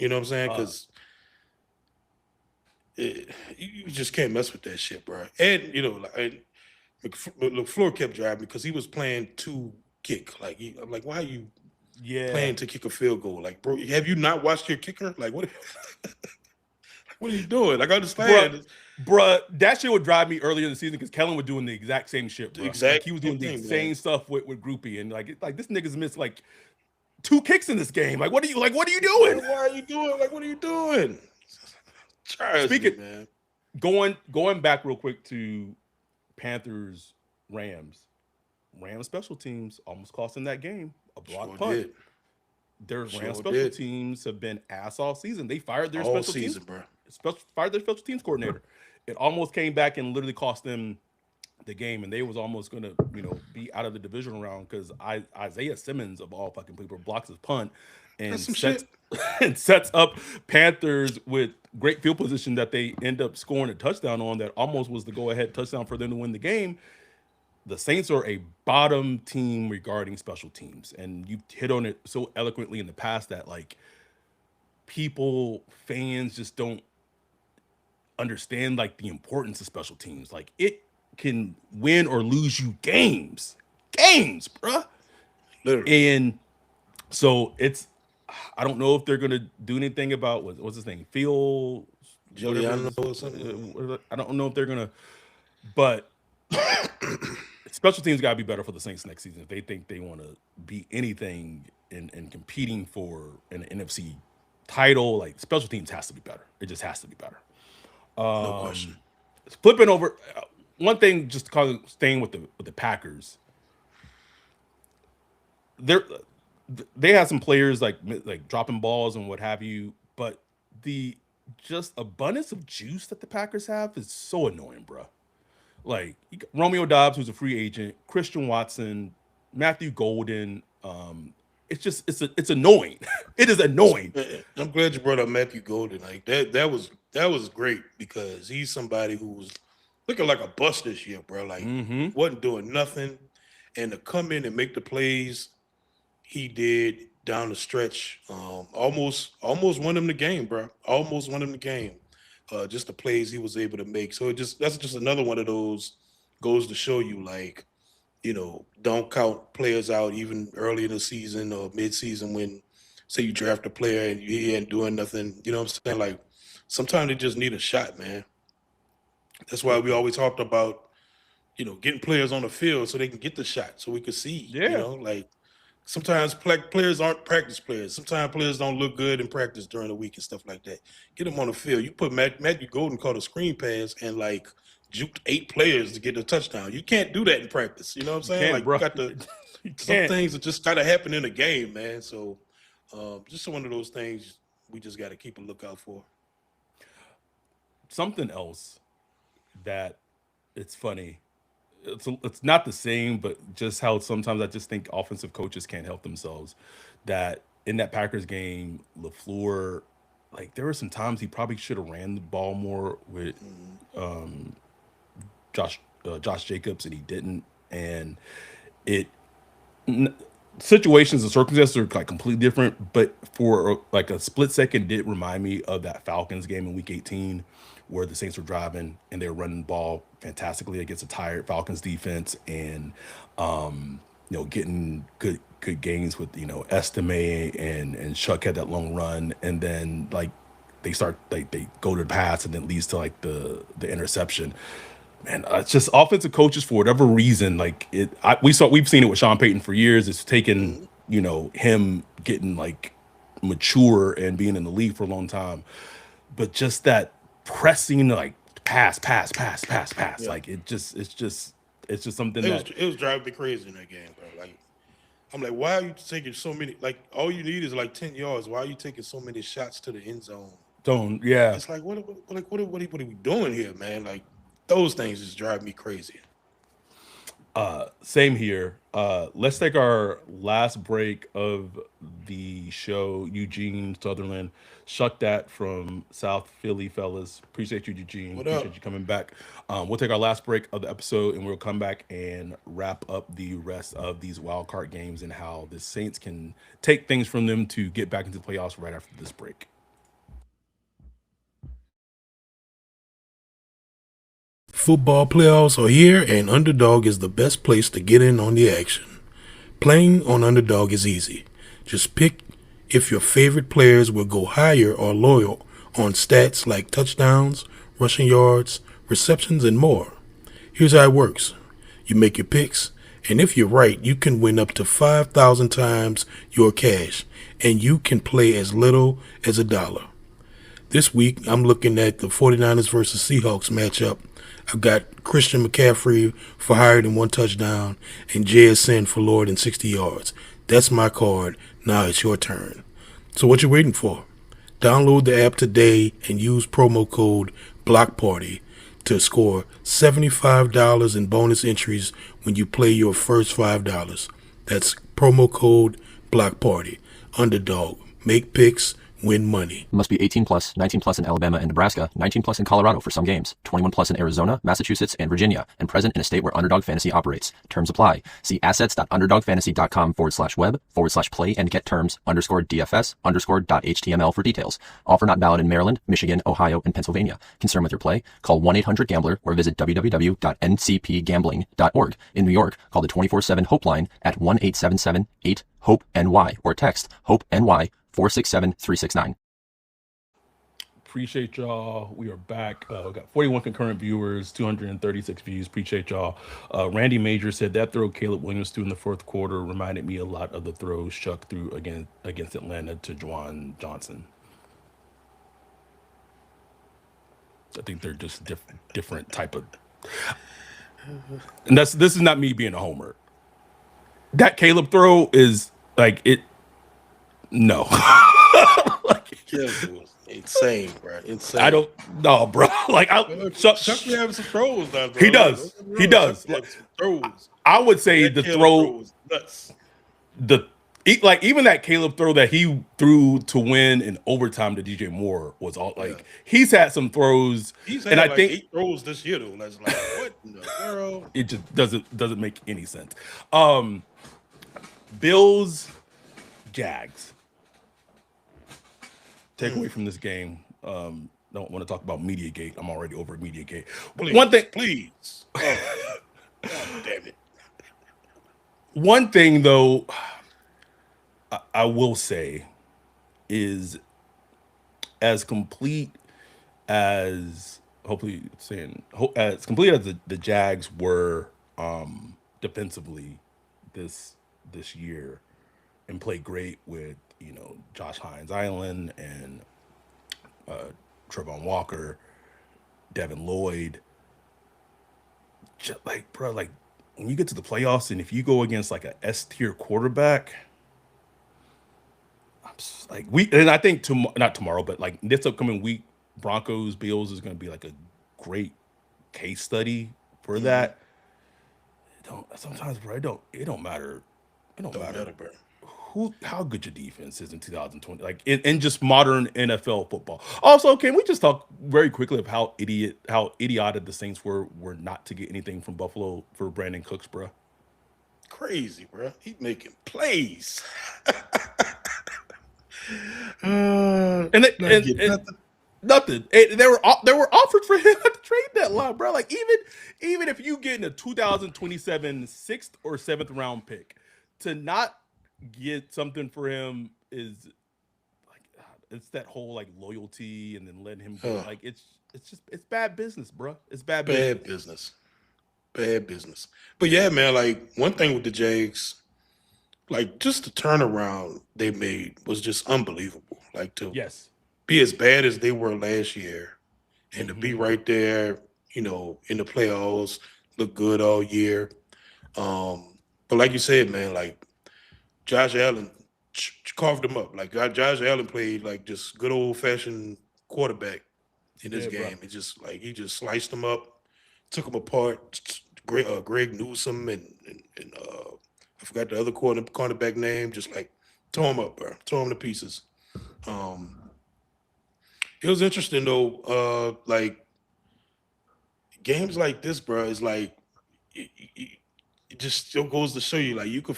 know what I'm saying? Because you just can't mess with that shit, bro. And LaFleur kept driving because he was playing to kick. Like, I'm like, why are you playing to kick a field goal? Like, bro, have you not watched your kicker? Like, what? What are you doing? Like, I understand. Bruh, that shit would drive me earlier in the season because Kellen was doing the exact same shit, bro. Exactly. Like, he was doing the same stuff with Groupie, and like this nigga's missed like 2 kicks in this game. Like, what are you doing? Why are you doing? Like, what are you doing? Charge me, Speaking, man. going back real quick to Panthers Rams. Rams special teams almost cost them that game. A block Sure punt. did. Their Rams Sure special did. teams have been ass all season. They fired their All special teams season, bro. fired their special teams coordinator. It almost came back and literally cost them the game, and they was almost going to be out of the divisional round because Isaiah Simmons of all fucking people blocks his punt That's and some sets shit. and sets up Panthers with great field position that they end up scoring a touchdown on that almost was the go ahead touchdown for them to win the game. The Saints are a bottom team regarding special teams, and you've hit on it so eloquently in the past that like fans just don't understand like the importance of special teams. Like it can win or lose you games, bruh. Literally. And so it's I don't know if they're gonna do anything about what's his name, Phil, whatever. Giuliano or something. I don't know if they're gonna, but special teams got to be better for the Saints next season if they think they want to be anything in competing for an NFC title. Like special teams has to be better. It just has to be better. No question. Flipping over, one thing just staying with the Packers. They have some players like dropping balls and what have you, but the just abundance of juice that the Packers have is so annoying, bro. Like you got Romeo Dobbs, who's a free agent, Christian Watson, Matthew Golden. It's annoying. It is annoying. I'm glad you brought up Matthew Golden. Like that was great because he's somebody who was looking like a bust this year, bro. Like Mm-hmm. wasn't doing nothing, and to come in and make the plays he did down the stretch, almost won him the game, bro. Almost won him the game. Just the plays he was able to make. So that's just another one of those goes to show you like don't count players out even early in the season or mid-season when, say, you draft a player and he ain't doing nothing. You know what I'm saying? Like, sometimes they just need a shot, man. That's why we always talked about, getting players on the field so they can get the shot so we can see, Yeah. like sometimes players aren't practice players. Sometimes players don't look good in practice during the week and stuff like that. Get them on the field. You put Matthew Golden caught a screen pass and like juked 8 players to get a touchdown. You can't do that in practice. You know what I'm saying? Can't, Like bro. you got to. You Some can't. things that just gotta happen in a game, man. So, just one of those things we just got to keep a lookout for. Something else that it's funny. It's not the same, but just how sometimes I just think offensive coaches can't help themselves. That in that Packers game, LaFleur, like there were some times he probably should have ran the ball more with Mhm. Josh Jacobs, and he didn't. And it n- situations and circumstances are like completely different, but for like a split second did remind me of that Falcons game in week 18 where the Saints were driving and they were running the ball fantastically against a tired Falcons defense and getting good gains with Estime and Chuck had that long run, and then like they go to the pass and then leads to like the interception. Man, it's just offensive coaches for whatever reason. Like we've seen it with Sean Payton for years. It's taken Mhm. him getting like mature and being in the league for a long time, but just that pressing like pass. Yeah, Like it's just something it was that it was driving me crazy in that game, bro. Like I'm like, why are you taking so many? Like all you need is like 10 yards. Why are you taking so many shots to the end zone? don't. Yeah. It's like what are we doing here, man? Like those things just drive me crazy. Same here. Let's take our last break of the show. Eugene Sutherland, shuck that from South Philly, fellas. Appreciate you, Eugene. What Appreciate up? you coming back. We'll take our last break of the episode, and we'll come back and wrap up the rest of these wild card games and how the Saints can take things from them to get back into the playoffs right after this break. Football playoffs are here, and Underdog is the best place to get in on the action. Playing on Underdog is easy. Just pick if your favorite players will go higher or lower on stats like touchdowns, rushing yards, receptions, and more. Here's how it works. You make your picks, and if you're right, you can win up to 5,000 times your cash, and you can play as little as $1. This week, I'm looking at the 49ers versus Seahawks matchup. I've got Christian McCaffrey for higher than 1 touchdown and JSN for lower than 60 yards. That's my card. Now it's your turn. So what you waiting for? Download the app today and use promo code BLOCKPARTY to score $75 in bonus entries when you play your first $5. That's promo code BLOCKPARTY. Underdog. Make picks. Win money. Must be 18 plus, 19 plus in Alabama and Nebraska, 19 plus in Colorado for some games, 21 plus in Arizona, Massachusetts, and Virginia, and present in a state where Underdog Fantasy operates. Terms apply. See assets.underdogfantasy.com/web/play and get terms _DFS_.html for details. Offer not valid in Maryland, Michigan, Ohio, and Pennsylvania. Concern with your play? Call 1-800-GAMBLER or visit www.ncpgambling.org. In New York, call the 24/7 Hope line at 1-877-8-HOPE-NY or text HOPE-NY 467-369. Appreciate y'all. We are back. We got 41 concurrent viewers, 236 views. Appreciate y'all. Randy Major said that throw Caleb Williams threw in the fourth quarter reminded me a lot of the throws Chuck threw against Atlanta to Juwan Johnson. I think they're just different type of. And this is not me being a homer. That Caleb throw is like it. No. Insane, bro. Insane. I don't know, bro. Like Chuck be having some throws now, bro. He does. He does. Throws. I would say the throw nuts. Even that Caleb throw that he threw to win in overtime to DJ Moore was all like he's had some throws. He's had I think 8 throws this year though. That's like what in the world? It just doesn't make any sense. Bills, Jags. Takeaway from this game. Don't want to talk about Mediagate. I'm already over Mediagate. Please, one thing, please. Oh, God damn it. One thing though, I will say, is as complete as as complete as the Jags were defensively this year and played great with Josh Hines Island and Trevon Walker, Devin Lloyd. Just like, bro, like when you get to the playoffs and if you go against like a S tier quarterback, I'm just like I think not tomorrow, but like this upcoming week, Broncos Bills is going to be like a great case study for that. Sometimes, bro, it don't matter. It don't matter, bro. How good your defense is in 2020, like in just modern NFL football. Also, can we just talk very quickly of how idiotic the Saints were not to get anything from Buffalo for Brandon Cooks, bro? Crazy, bro. He making plays. Nothing. They were offered for him at the trade deadline, bro. Like even if you get in a 2027 6th or 7th round pick, to not get something for him is like it's that whole like loyalty and then letting him go. Like it's bad business, bro. It's bad business. Bad business. But yeah, man, like one thing with the Jags, like just the turnaround they made was just unbelievable. Like to be as bad as they were last year and to be right there, in the playoffs, look good all year. But like you said, man, like Josh Allen carved him up. Like Josh Allen played like just good old fashioned quarterback in this game. It just like he just sliced them up, took them apart. Greg Newsome and I forgot the other cornerback name. Just like tore him up, bro. Tore him to pieces. It was interesting though. Like games like this, bro, is like. It just still goes to show you, like you could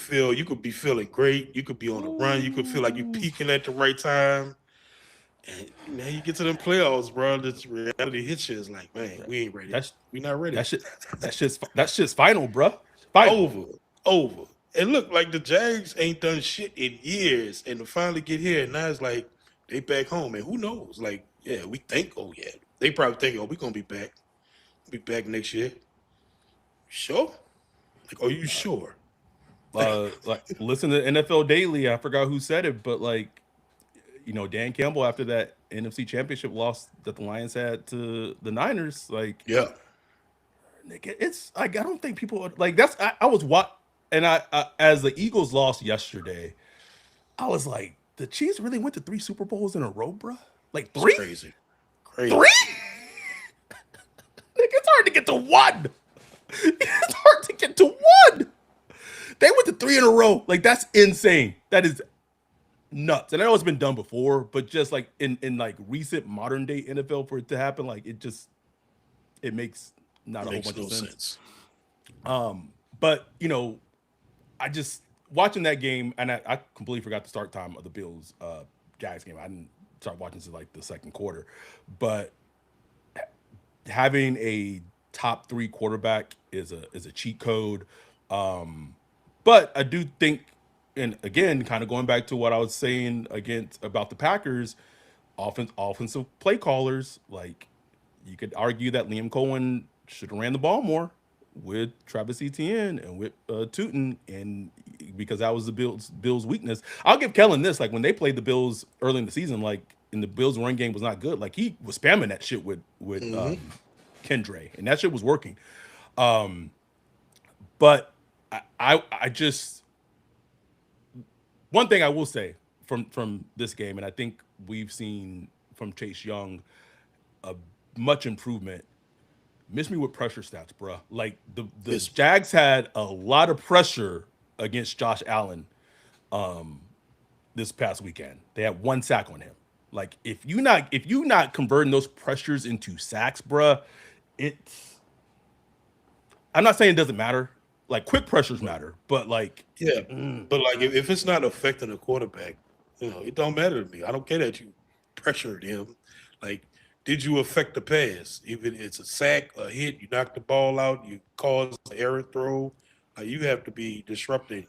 be feeling great, you could be on a run, you could feel like you're peaking at the right time, and now you get to them playoffs, bro. This reality hits you. It's like, man, we ain't ready. We not ready. That's just final, bro. Over. And look, like the Jags ain't done shit in years, and to finally get here, and now it's like they back home, and who knows? Like, yeah, we think, they probably think, we gonna be back. We'll be back next year. Sure. Like, are you sure? Like listen to NFL Daily. I forgot who said it, but like, Dan Campbell after that NFC Championship loss that the Lions had to the Niners, like, Yeah. it's like I don't think people like that's. I was what, and I as the Eagles lost yesterday, I was like, the Chiefs really went to 3 Super Bowls in a row, bro. Like It's three, crazy. Crazy. three. Like, it's hard to get to one. It's hard to get to one. They went to 3 in a row. Like, that's insane. That is nuts. And I know it's been done before, but just like in like recent modern day NFL for it to happen, like it makes not a whole Makes bunch no of sense. sense. But I just watching that game, and I completely forgot the start time of the Bills Jags game. I didn't start watching to like the second quarter, but having a top 3 quarterback is a cheat code. But I do think, and again, kind of going back to what I was saying about the Packers, offensive play callers, like you could argue that Liam Cohen should have ran the ball more with Travis Etienne and with Tootin, and because that was the Bills' weakness. I'll give Kellen this: like when they played the Bills early in the season, like and the Bills' run game was not good. Like he was spamming that shit with Kendre, and that shit was working. But I just one thing I will say from this game, and I think we've seen from Chase Young a much improvement. Miss me with pressure stats, bro. Like the Jags had a lot of pressure against Josh Allen this past weekend. They had 1 sack on him. Like if you not converting those pressures into sacks, bro, I'm not saying it doesn't matter. Like quick pressures matter, but like but like if it's not affecting the quarterback, it don't matter to me. I don't care that you pressured him. Like, did you affect the pass? Even if it's a sack, a hit, you knock the ball out, you cause an error throw. Like you have to be disrupting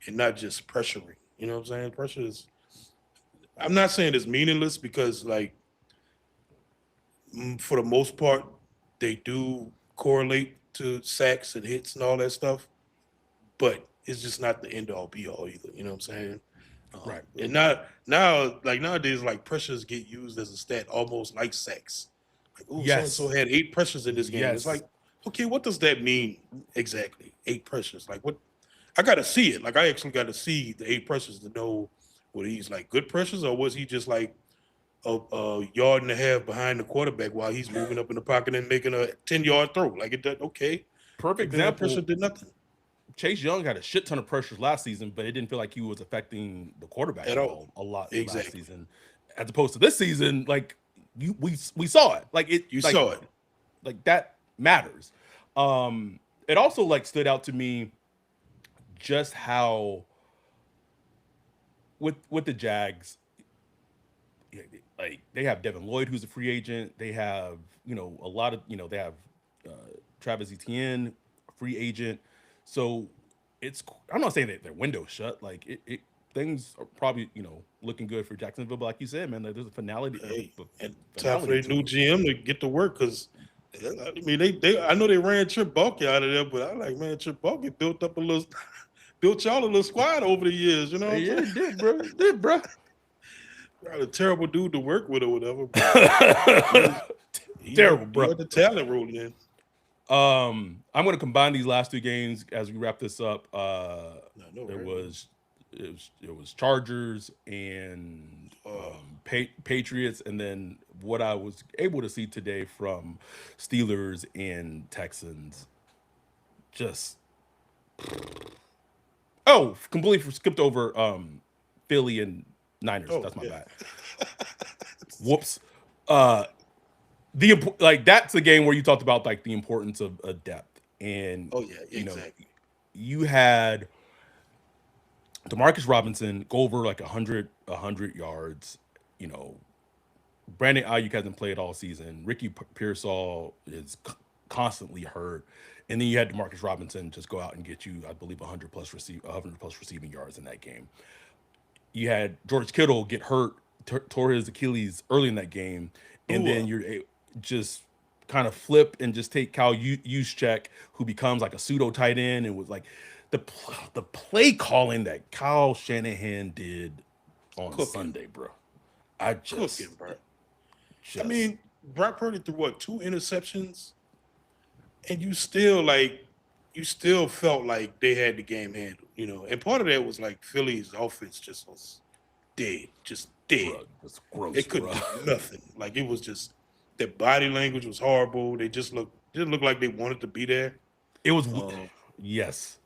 and not just pressuring. You know what I'm saying? Pressure is. I'm not saying it's meaningless because like for the most part they do correlate to sacks and hits and all that stuff, but it's just not the end all be all either. You know what I'm saying? right. And now, like nowadays, like pressures get used as a stat almost like sacks. Like, oh, Yes. so and so had 8 pressures in this game. Yes. It's like, okay, what does that mean exactly? 8 pressures. Like what? I got to see it. Like I actually got to see the 8 pressures to know whether he's like good pressures or was he just like a yard and a half behind the quarterback while he's moving up in the pocket and making a 10-yard throw. Like it does. Okay, Perfect then that example. pressure did nothing. Chase Young had a shit ton of pressures last season, but it didn't feel like he was affecting the quarterback At all. a lot Exactly. last season, as opposed to this season. Like we saw it. Like it. You like, saw it. Like that matters. It also like stood out to me just how with the Jags, like they have Devin Lloyd, who's a free agent. They have a lot of they have Travis Etienne, free agent. So I'm not saying that their window's shut. Like it things are probably looking good for Jacksonville. But like you said, man, like, there's a finality. And time for their new GM to get to work because I mean they I know they ran Trip Baalke out of there, but I like, man, Trip Baalke built y'all a little squad over the years, you know. Yeah, it did, bro. It did, bro. Not a terrible dude to work with or whatever. Terrible, bro. He had the talent rolling in. I'm going to combine these last 2 games as we wrap this up. It was Chargers and Patriots, and then what I was able to see today from Steelers and Texans. Just completely skipped over Philly and Niners. That's my bad. Whoops. That's the game where you talked about like the importance of depth, and exactly. You had Demarcus Robinson go over like 100 yards. Brandon Ayuk hasn't played all season. Ricky Pearsall is constantly hurt, and then you had Demarcus Robinson just go out and get you, I believe, 100 plus receiving yards in that game. You had George Kittle get hurt, tore his Achilles early in that game, and then you're just kind of flip and just take Kyle Juszczyk, who becomes like a pseudo tight end, and was like the play calling that Kyle Shanahan did on Sunday, bro. I just, cooking, bro. just I mean, Brock Purdy threw what 2 interceptions, and you still felt like they had the game handled, And part of that was like Philly's offense just was dead, just dead. bro, it's gross, They couldn't bro. do nothing. Like it was just their body language was horrible. They just didn't look like they wanted to be there. It was, Um, yes.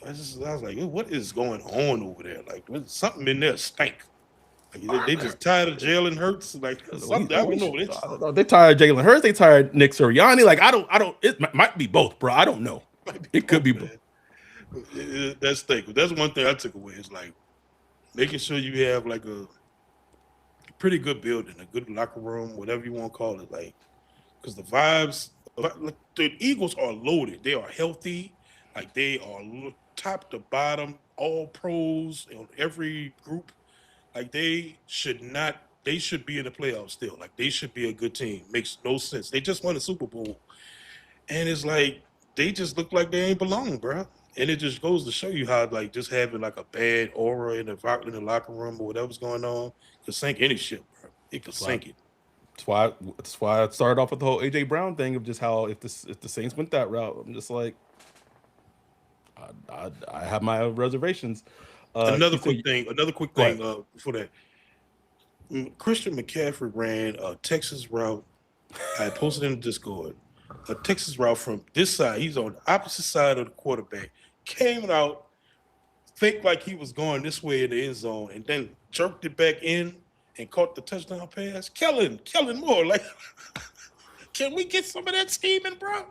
I was like, what is going on over there? Like something in there stink. Like, they just tired of Jalen Hurts. Like something, I don't know. I don't know. They tired Jalen Hurts. They tired Nick Sirianni. Like I don't. It might be both, bro. I don't know. It could be both. That's stink. That's one thing I took away. Is like making sure you have like a pretty good building, a good locker room, whatever you want to call it. Like, because the vibes, like, the Eagles are loaded. They are healthy. Like they are top to bottom, all pros on every group. Like they should not. They should be in the playoffs still. Like they should be a good team. Makes no sense. They just won a Super Bowl, and it's like they just look like they ain't belong, bro. And it just goes to show you how like just having like a bad aura in the locker room or whatever's going on could sink any ship, bro. It could sink it. That's why I started off with the whole AJ Brown thing of just how if the Saints went that route, I'm just like, I have my reservations. Another you said- quick Go thing before that. Christian McCaffrey ran a Texas route. I posted in the Discord. A Texas route from this side. He's on the opposite side of the quarterback. Came out, think like he was going this way in the end zone, and then jerked it back in and caught the touchdown pass. Kellen Moore. Like, can we get some of that scheming, bro?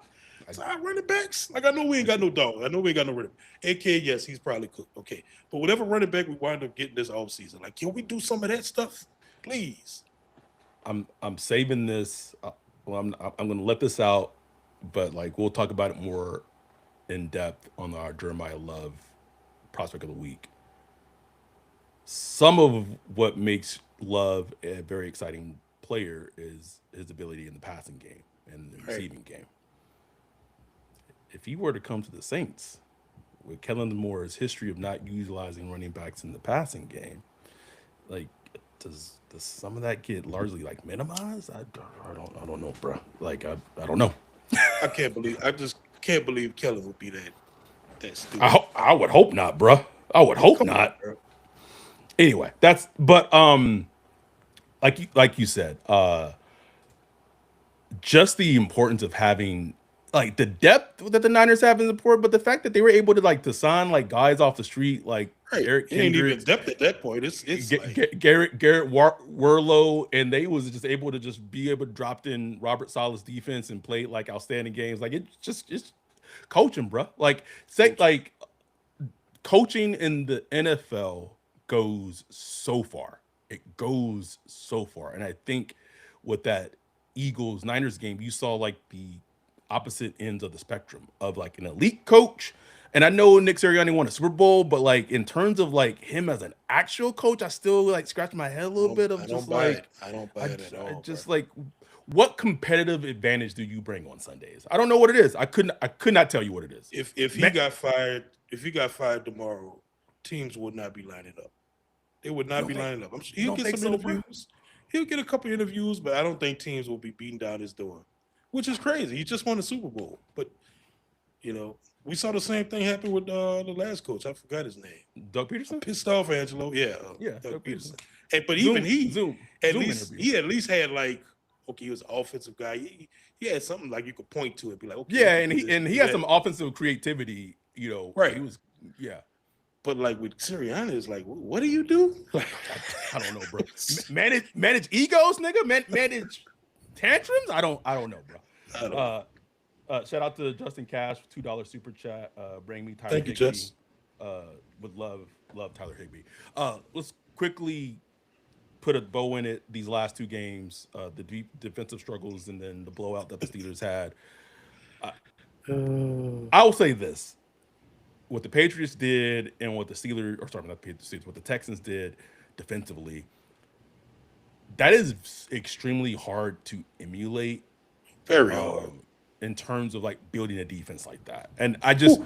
Our running backs. Like, I know we ain't got no dog. I know we ain't got no running back. AK, yes, he's probably cooked. Okay. But whatever running back we wind up getting this offseason, like, can we do some of that stuff? Please. I'm saving this. Well, I'm going to let this out, but like we'll talk about it more in depth on our Jeremiah Love prospect of the week. Some of what makes Love a very exciting player is his ability in the passing game and the receiving game. If he were to come to the Saints with Kellen Moore's history of not utilizing running backs in the passing game, like does some of that get largely like minimized? I don't know, bro. Like I don't know. I just can't believe Kellen would be that stupid. I would hope not, bro. I would hope not. Bro. Anyway, like you said, just the importance of having like the depth that the Niners have is important, but the fact that they were able to sign like guys off the street like Right. Eric It ain't even Kendricks, depth at that point. It's like, Garrett Werlow, and they was just able to just be able to drop in Robert Saleh's defense and play like outstanding games. Like it's coaching, bro. Like coaching in the NFL goes so far. It goes so far, and I think with that Eagles Niners game, you saw like the opposite ends of the spectrum of like an elite coach. And I know Nick Sirianni won a Super Bowl, but like in terms of like him as an actual coach, I still like scratch my head a little bit of just like I don't buy it at all. just like what competitive advantage do you bring on Sundays? I don't know what it is. I could not tell you what it is. If he got fired tomorrow, teams would not be lining up. They would not be lining up. I'm sure he'll get some interviews. He'll get a couple interviews, but I don't think teams will be beating down his door, which is crazy. He just won the Super Bowl, but we saw the same thing happen with the last coach. I forgot his name. Doug Peterson? Pissed off Angelo. Yeah, Doug Peterson. Hey, but even Zoom at interview. least had like, okay, he was an offensive guy. He had something like you could point to and be like, okay. Yeah, and he had some offensive creativity, Right. He was, yeah. But like with Sirianni, it's like, what do you do? Like, I don't know, bro. Manage egos, nigga. Manage tantrums. I don't know, bro. I don't know. Shout out to Justin Cash, $2 super chat. Bring me Tyler Thank you, Higbee. Jess. Would love Tyler Higbee. Let's quickly put a bow in it. These last two games, the deep defensive struggles, and then the blowout that the Steelers had. I will say this: what the Patriots did, and what the Steelers, or sorry, not the Patriots, what the Texans did defensively, that is extremely hard to emulate. Very hard. In terms of like building a defense like that. And I just,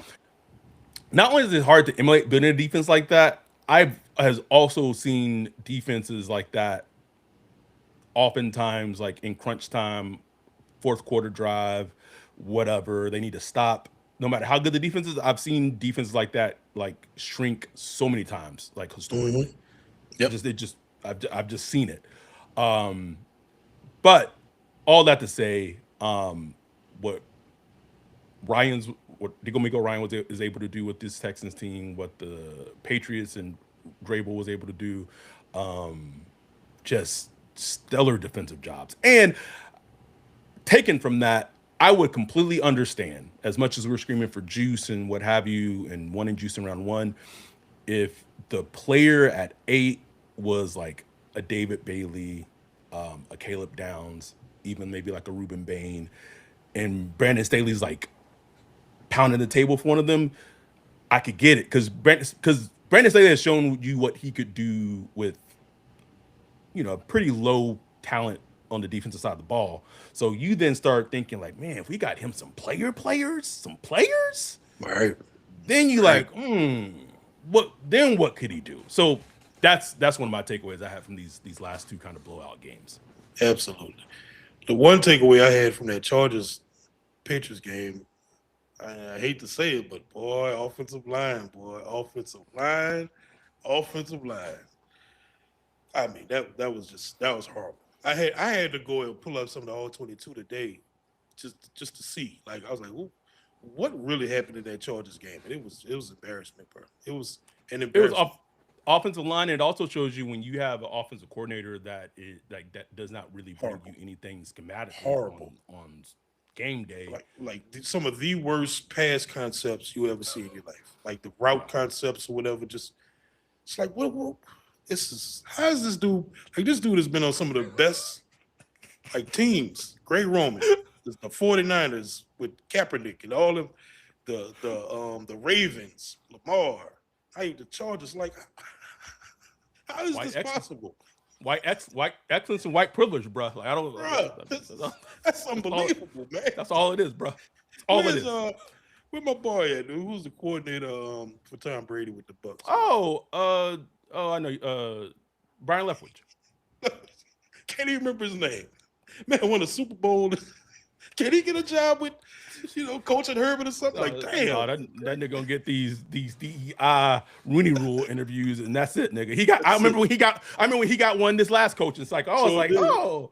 not only is it hard to emulate building a defense like that, I've also seen defenses like that oftentimes like in crunch time, fourth quarter drive, whatever, they need to stop. No matter how good the defense is, I've seen defenses like that like shrink so many times, like historically. Yep. I've just seen it. But all that to say, what what Digomiko Ryan is able to do with this Texans team, what the Patriots and Grable was able to do, just stellar defensive jobs. And taken from that, I would completely understand, as much as we're screaming for juice and what have you, and wanting juice in round one, if the player at 8 was like a David Bailey, a Caleb Downs, even maybe like a Ruben Bain, and Brandon Staley's like pounding the table for one of them, I could get it because Brandon Staley has shown you what he could do with, pretty low talent on the defensive side of the ball. So you then start thinking like, man, if we got him some players, Right. then you like, what could he do? So that's one of my takeaways I have from these last two kind of blowout games. Absolutely. The one takeaway I had from that Chargers Patriots game, I hate to say it, but boy, offensive line. I mean, that was horrible. I had to go and pull up some of the All-22 today, just to see. Like I was like, what really happened in that Chargers game? And it was embarrassment, bro. It was an embarrassment. Offensive line. It also shows you when you have an offensive coordinator that does not really bring you anything schematically on game day. Like some of the worst pass concepts you ever see in your life, like the route concepts or whatever. Just it's like what how is this dude? Like this dude has been on some of the best like teams. Great Roman, the 49ers with Kaepernick and all of the Ravens, Lamar. The Chargers. Like how is this possible? White excellence and white privilege, bro. Like I don't. Bruh, that's unbelievable, man. That's all it is, bro. All it is. Where my boy at? Dude? Who's the coordinator for Tom Brady with the Bucks? I know. Brian Leftwich. Can't even remember his name. Man won a Super Bowl. Can he get a job with, coaching Herbert or something? Like, damn. No, that nigga gonna get these DEI Rooney Rule interviews, and that's it, nigga. I remember when he got one this last coach. It's like, I know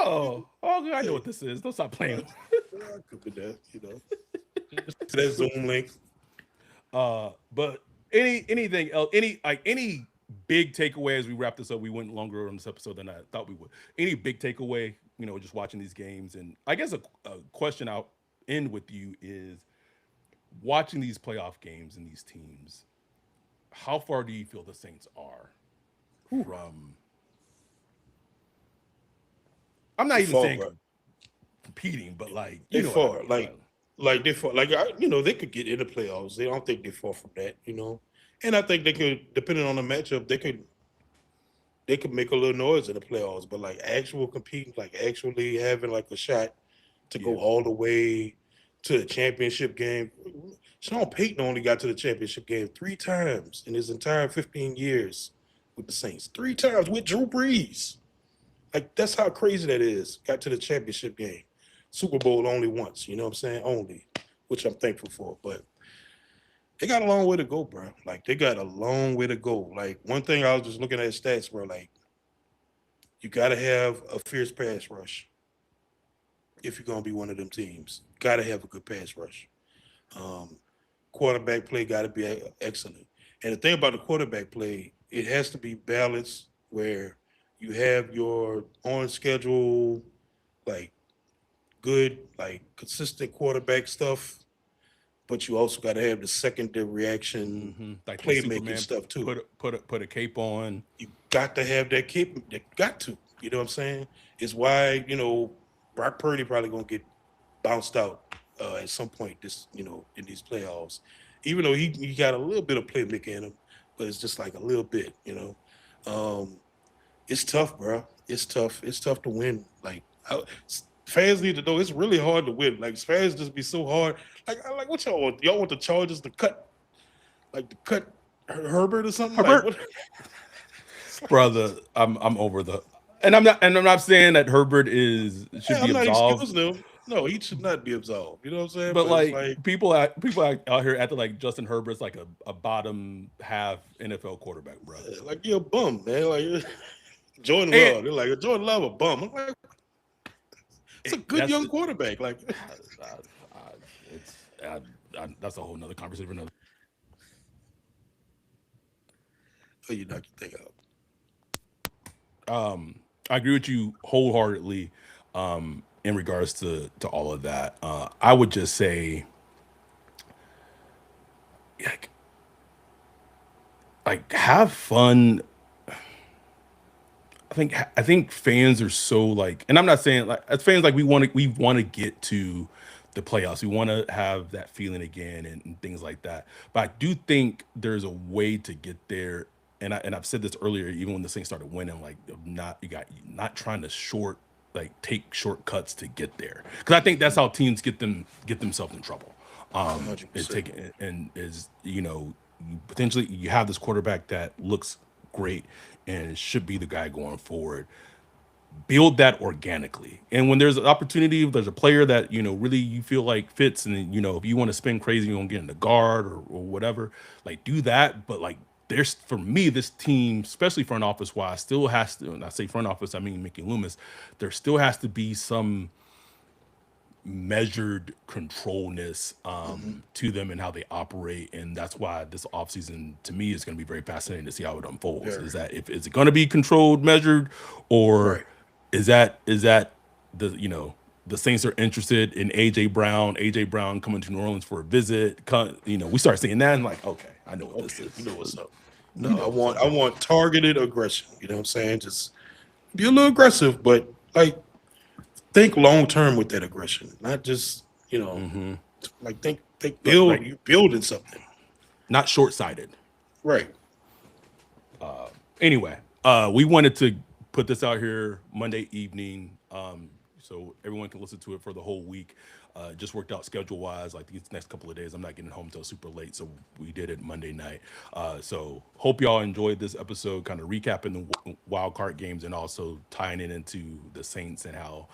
what this is. Don't stop playing. I could be that, that Zoom link. But anything else? Any big takeaway as we wrap this up? We went longer on this episode than I thought we would. Any big takeaway? Just watching these games, and I guess a question I'll end with you is watching these playoff games and these teams. How far do you feel the Saints are from? I'm not even saying competing, but like they far, they far. Like they could get in the playoffs. I don't think they're far from that, And I think they could, depending on the matchup, they could make a little noise in the playoffs. But like actual competing, like actually having like a shot to go all the way to the championship game. Sean Payton only got to the championship game 3 times in his entire 15 years with the Saints. 3 times with Drew Brees. Like, that's how crazy that is. Got to the championship game. Super Bowl only once, you know what I'm saying? Only, which I'm thankful for. But they got a long way to go, bro. Like, they got a long way to go. Like, one thing I was just looking at stats, bro, like, you got to have a fierce pass rush if you're going to be one of them teams. Got to have a good pass rush. Quarterback play got to be excellent. And the thing about the quarterback play, it has to be balanced where you have your on schedule, like good, like consistent quarterback stuff, but you also got to have the secondary reaction, like playmaking stuff too. Put a cape on. You got to have that cape. You got to. You know what I'm saying? It's why Brock Purdy probably gonna get bounced out at some point this in these playoffs, even though he got a little bit of playmaking in him, but it's just like a little bit. It's tough, bro. It's tough. It's tough to win. Like fans need to know it's really hard to win. Like fans just be so hard. Like what y'all want? Y'all want the Chargers to cut Herbert or something? Herbert? Like, Brother, I'm over And I'm not saying that Herbert should Yeah, be I'm not absolved, excusing him. No, he should not be absolved. You know what I'm saying? but But it's like like, people out here acting like Justin Herbert's like a bottom half NFL quarterback, bro. like you're a bum, man. Like Jordan And, Love, they're like Jordan Love a bum. I'm like, it's a good that's young quarterback. Like, I, I, it's that's a whole nother conversation for another. oh, you knock your thing out. I agree with you wholeheartedly in regards to all of that. I would just say, like, have fun. I think fans are so like, and I'm not saying like as fans like we want to get to the playoffs. We want to have that feeling again and things like that. But I do think there's a way to get there. I've said this earlier, even when the Saints started winning, like not trying to take shortcuts to get there. Because I think that's how teams get themselves in trouble. Is 100%. taking and is potentially you have this quarterback that looks great and should be the guy going forward. Build that organically, and when there's an opportunity, if there's a player that really you feel like fits, and if you want to spend crazy, you want to get in the guard or whatever, like do that. But like there's for me, this team, especially front office wise, still has to. And I say front office, I mean Mickey Loomis. There still has to be some measured controlness to them and how they operate, and that's why this offseason to me is going to be very fascinating to see how it unfolds. Yeah. Is that if is it going to be controlled, measured, or Right. is that the Saints are interested in AJ Brown coming to New Orleans for a visit? We start seeing that and like, okay, I know what this Okay, is. you know what's up. We No, know I what's want up. I want targeted aggression. You know what I'm saying? Just be a little aggressive, but like think long term with that aggression, not just like think build Like you building something. not short-sighted. Right. Anyway, we wanted to put this out here Monday evening, so everyone can listen to it for the whole week. It just worked out schedule wise. Like these next couple of days, I'm not getting home till super late, so we did it Monday night. So hope y'all enjoyed this episode, kind of recapping the wild card games and also tying it into the Saints and how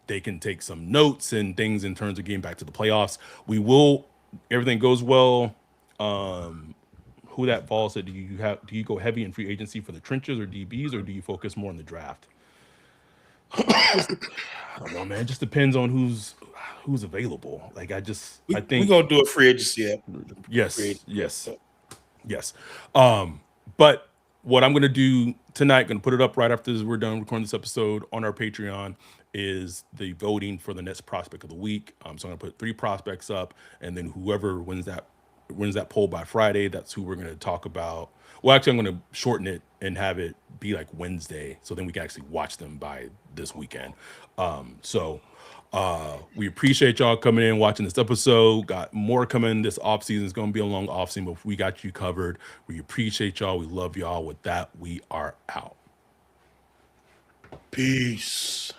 they can take some notes and things in terms of getting back to the playoffs. We will, everything goes well. Who that falls at? Do you go heavy in free agency for the trenches or DBs, or do you focus more on the draft? I don't know, man. It just depends on who's available. Like I We think gonna do a free agency app. Free yes, agency yes, app. yes. But what I'm gonna do tonight, gonna put it up right after we're done recording this episode on our Patreon, is the voting for the next prospect of the week. So I'm gonna put 3 prospects up, and then whoever wins that poll by Friday, that's who we're gonna talk about. Well, actually, I'm gonna shorten it and have it be like Wednesday, so then we can actually watch them by this weekend. We appreciate y'all coming in, watching this episode. Got more coming this offseason. It's going to be a long offseason, but we got you covered. We appreciate y'all. We love y'all. With that, we are out. Peace.